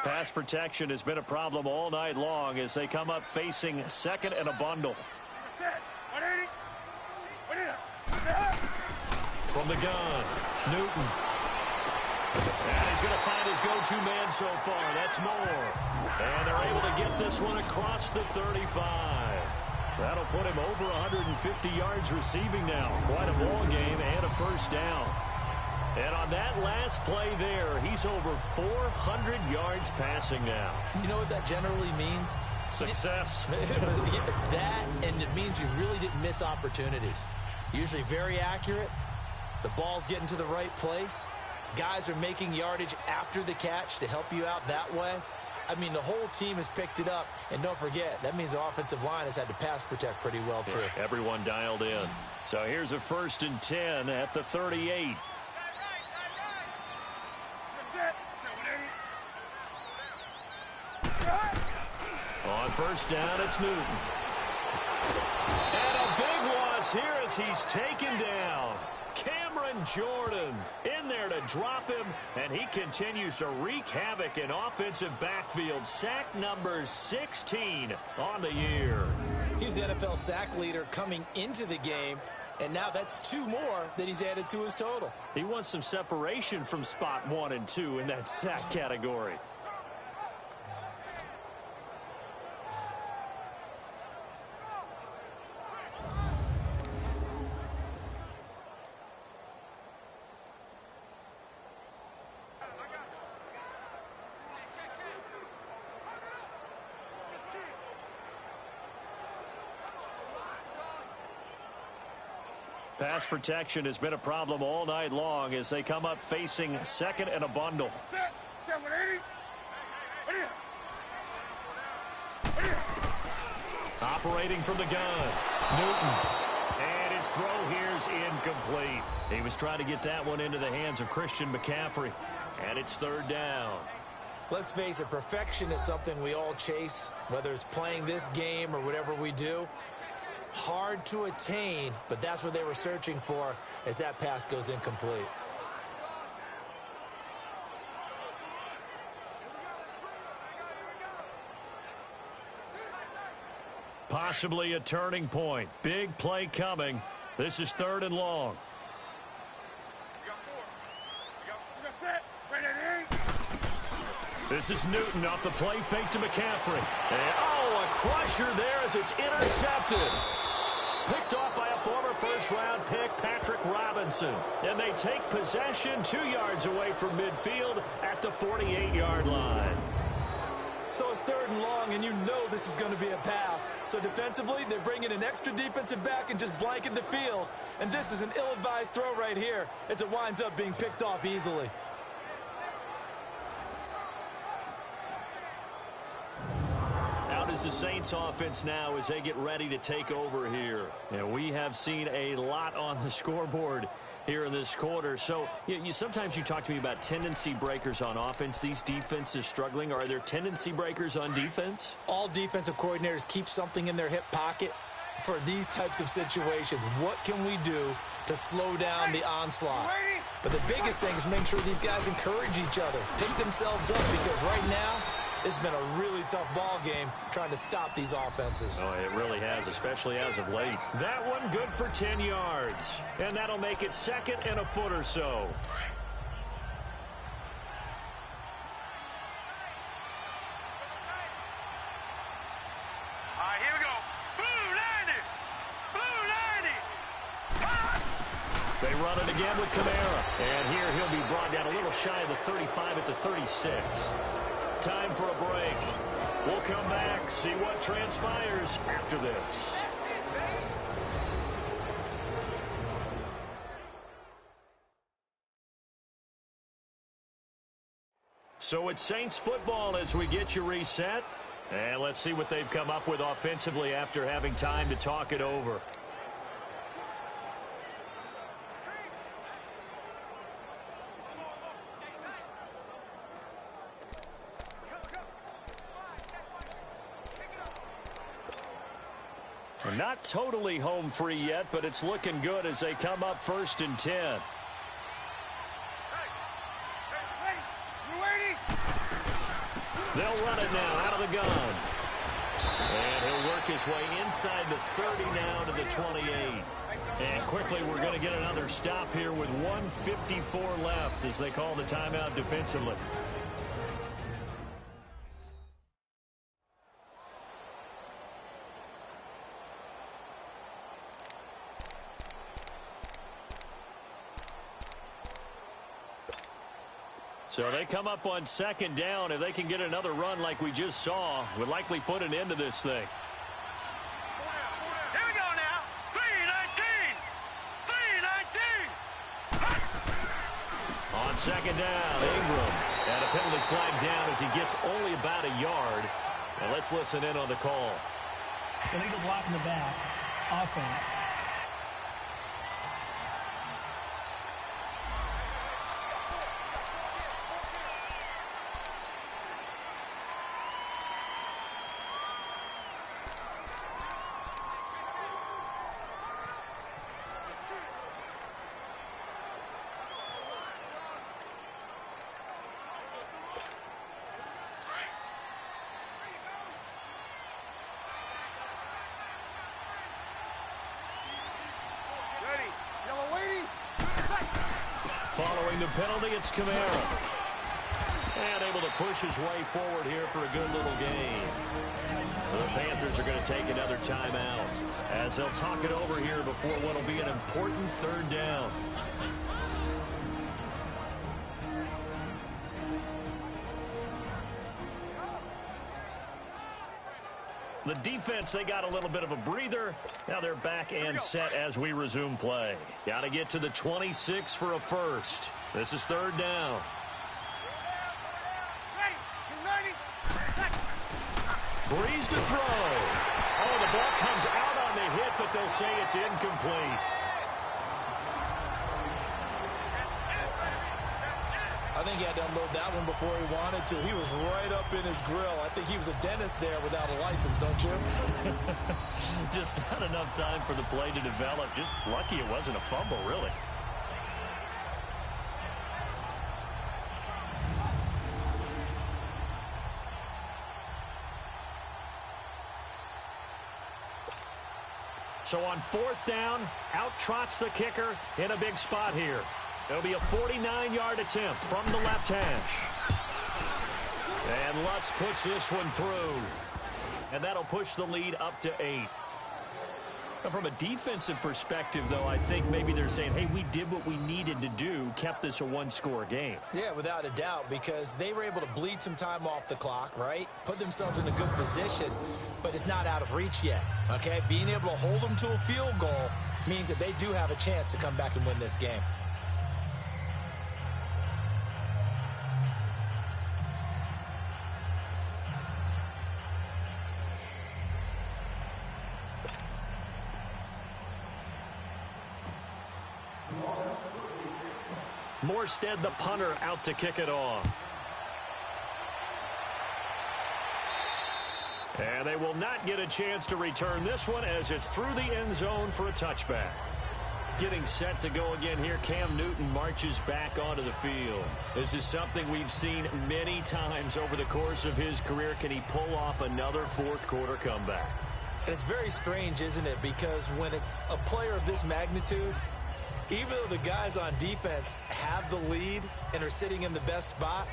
Pass protection has been a problem all night long as they come up facing second and a bundle. From the gun, Newton. And he's going to find his go-to man so far. That's Moore. And they're able to get this one across the 35. That'll put him over 150 yards receiving now. Quite a ball game and a first down. And on that last play there, he's over 400 yards passing now. You know what that generally means? Success. That, and it means you really didn't miss opportunities. Usually very accurate. The ball's getting to the right place. Guys are making yardage after the catch to help you out that way. I mean, the whole team has picked it up. And don't forget, that means the offensive line has had to pass protect pretty well, too. Yeah, everyone dialed in. So here's a 1st and 10 at the 38. On first down, it's Newton. And a big loss here as he's taken down. Cameron Jordan in there to drop him, and he continues to wreak havoc in offensive backfield. Sack number 16 on the year. He's the NFL sack leader coming into the game, and now that's 2 more that he's added to his total. He wants some separation from spot 1 and 2 in that sack category. Pass protection has been a problem all night long as they come up facing second and a bundle. Operating from the gun, Newton. And his throw here's incomplete. He was trying to get that one into the hands of Christian McCaffrey. And it's 3rd down. Let's face it, perfection is something we all chase, whether it's playing this game or whatever we do. Hard to attain, but that's what they were searching for as that pass goes incomplete. Possibly a turning point. Big play coming. This is 3rd and long. This is Newton off the play fake to McCaffrey. And, oh, a crusher there as it's intercepted. Picked off by a former first-round pick, Patrick Robinson. And they take possession 2 yards away from midfield at the 48-yard line. So it's 3rd and long, and you know this is going to be a pass. So defensively, they're bringing an extra defensive back and just blanking the field. And this is an ill-advised throw right here as it winds up being picked off easily. Out is the Saints offense now as they get ready to take over here. And we have seen a lot on the scoreboard here in this quarter. So sometimes you talk to me about tendency breakers on offense. These defenses struggling. Are there tendency breakers on defense? All defensive coordinators keep something in their hip pocket for these types of situations. What can we do to slow down the onslaught? But the biggest thing is make sure these guys encourage each other, pick themselves up, because right now it's been a really tough ball game trying to stop these offenses. Oh, it really has, especially as of late. That one good for 10 yards. And that'll make it 2nd and a foot or so. They run it again with Kamara. And here he'll be brought down a little shy of the 35 at the 36. Time for a break. We'll come back, see what transpires after this. So it's Saints football as we get you reset. And let's see what they've come up with offensively after having time to talk it over. We're not totally home free yet, but it's looking good as they come up 1st and 10. They'll run it now out of the gun. And he'll work his way inside the 30 now to the 28. And quickly we're going to get another stop here with 1:54 left as they call the timeout defensively. So they come up on 2nd down. If they can get another run like we just saw, would likely put an end to this thing. Here we go now. 3-19. 3-19. On 2nd down, Ingram. And a penalty flag down as he gets only about a yard. And let's listen in on the call. Illegal block in the back. Offense. Following the penalty, it's Kamara. And able to push his way forward here for a good little gain. The Panthers are going to take another timeout as they'll talk it over here before what will be an important 3rd down. The defense, they got a little bit of a breather. Now they're back and set as we resume play. Got to get to the 26 for a first. This is 3rd down. Breeze to throw. Oh, the ball comes out on the hit, but they'll say it's incomplete. I think he had to unload that one before he wanted to. He was right up in his grill. I think he was a dentist there without a license, don't you? Just not enough time for the play to develop. Just lucky it wasn't a fumble, really. So on 4th down, out trots the kicker in a big spot here. It'll be a 49-yard attempt from the left hash. And Lutz puts this one through. And that'll push the lead up to 8. Now, from a defensive perspective, though, I think maybe they're saying, hey, we did what we needed to do, kept this a 1-score game. Yeah, without a doubt, because they were able to bleed some time off the clock, right? Put themselves in a good position, but it's not out of reach yet, okay? Being able to hold them to a field goal means that they do have a chance to come back and win this game. Morstead, the punter, out to kick it off. And they will not get a chance to return this one as it's through the end zone for a touchback. Getting set to go again here, Cam Newton marches back onto the field. This is something we've seen many times over the course of his career. Can he pull off another 4th quarter comeback? And it's very strange, isn't it? Because when it's a player of this magnitude, even though the guys on defense have the lead and are sitting in the best spot,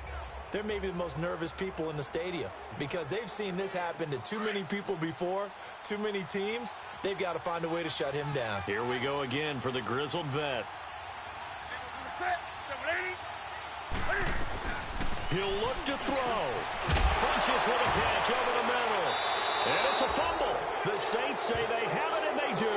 they're maybe the most nervous people in the stadium because they've seen this happen to too many people before, too many teams. They've got to find a way to shut him down. Here we go again for the grizzled vet. He'll look to throw. Funches with a catch over the middle. And it's a fumble. The Saints say they have it, and they do.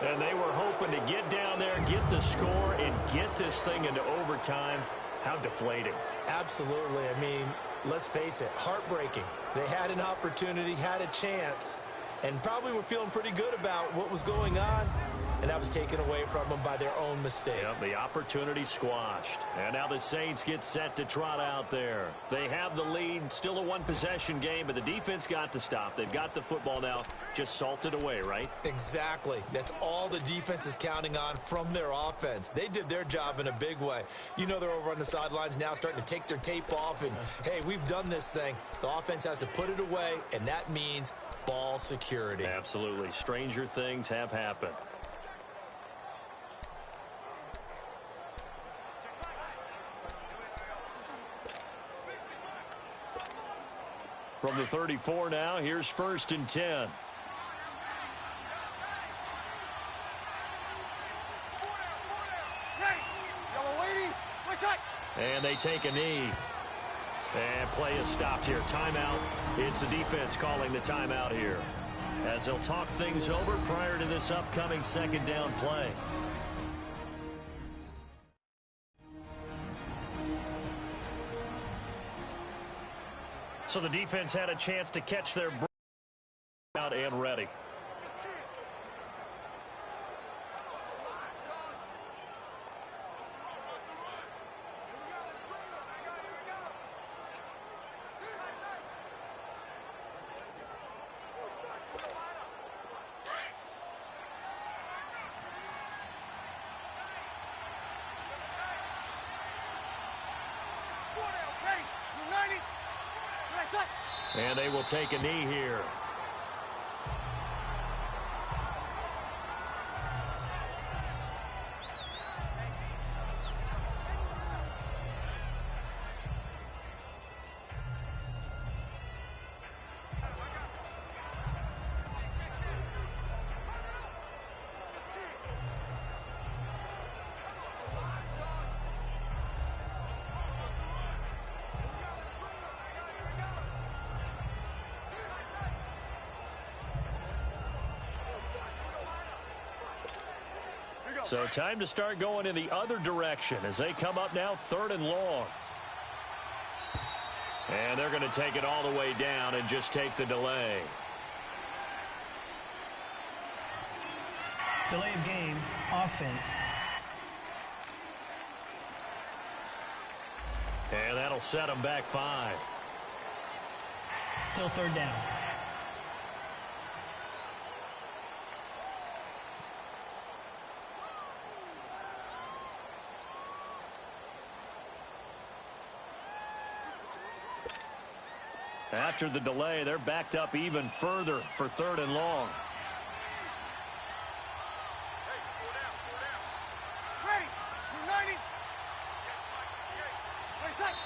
And they were hoping to get down there, get the score, and get this thing into overtime. How deflating. Absolutely. I mean, let's face it, heartbreaking. They had an opportunity, had a chance, and probably were feeling pretty good about what was going on, and that was taken away from them by their own mistake. Yep, the opportunity squashed. And now the Saints get set to trot out there. They have the lead, still a one-possession game, but the defense got to stop. They've got the football now, just salted away, right? Exactly. That's all the defense is counting on from their offense. They did their job in a big way. You know they're over on the sidelines now starting to take their tape off, and, hey, we've done this thing. The offense has to put it away, and that means ball security. Absolutely. Stranger things have happened. From the 34 now, here's 1st and 10. And they take a knee. And play is stopped here. Timeout. It's the defense calling the timeout here, as they'll talk things over prior to this upcoming 2nd down play. So the defense had a chance to catch their breath out and ready. And they will take a knee here. So time to start going in the other direction as they come up now 3rd and long. And they're going to take it all the way down and just take the delay. Delay of game, offense. And that'll set them back 5. Still 3rd down. After the delay, they're backed up even further for 3rd and long.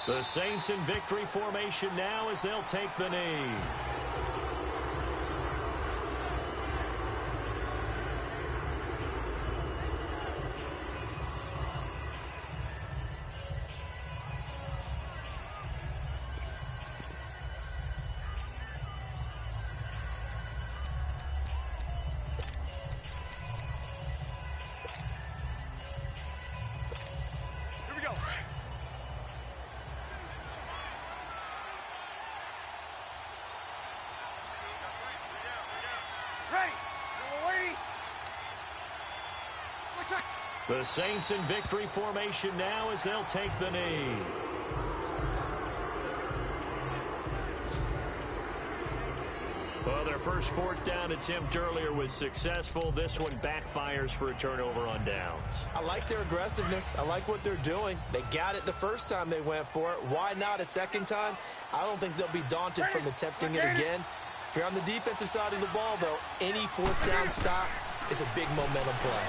The Saints in victory formation now as they'll take the knee. The Saints in victory formation now as they'll take the knee. Well, their first 4th down attempt earlier was successful. This one backfires for a turnover on downs. I like their aggressiveness. I like what they're doing. They got it the first time they went for it. Why not a second time? I don't think they'll be daunted from attempting it again. If you're on the defensive side of the ball, though, any 4th down stop is a big momentum play.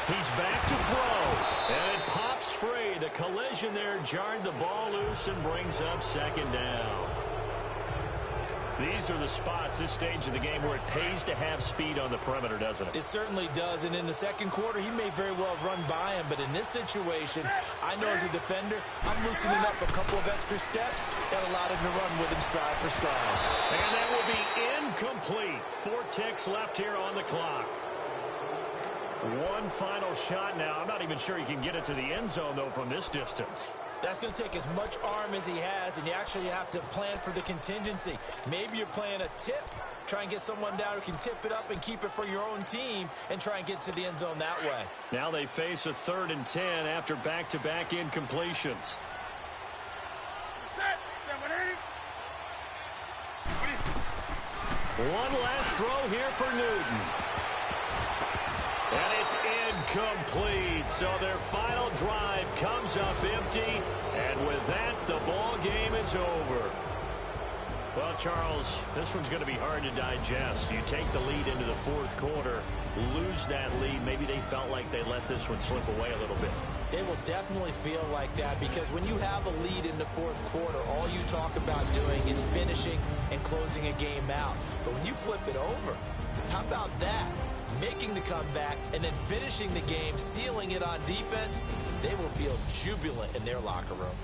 He's back to throw, and it pops free. The collision there jarred the ball loose and brings up 2nd down. These are the spots, this stage of the game, where it pays to have speed on the perimeter, doesn't it? It certainly does, and in the second quarter, he may very well run by him, but in this situation, I know as a defender, I'm loosening up a couple of extra steps that allowed him to run with him stride for stride. And that will be incomplete. 4 ticks left here on the clock. One final shot now. I'm not even sure he can get it to the end zone, though, from this distance. That's going to take as much arm as he has, and you actually have to plan for the contingency. Maybe you're playing a tip. Try and get someone down who can tip it up and keep it for your own team and try and get to the end zone that way. Now they face a 3rd and 10 after back-to-back incompletions. One last throw here for Newton. And it's incomplete. So their final drive comes up empty. And with that, the ball game is over. Well, Charles, this one's going to be hard to digest. You take the lead into the 4th quarter, lose that lead. Maybe they felt like they let this one slip away a little bit. They will definitely feel like that because when you have a lead in the 4th quarter, all you talk about doing is finishing and closing a game out. But when you flip it over, how about that? Making the comeback and then finishing the game, sealing it on defense, they will feel jubilant in their locker room.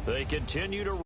They continue to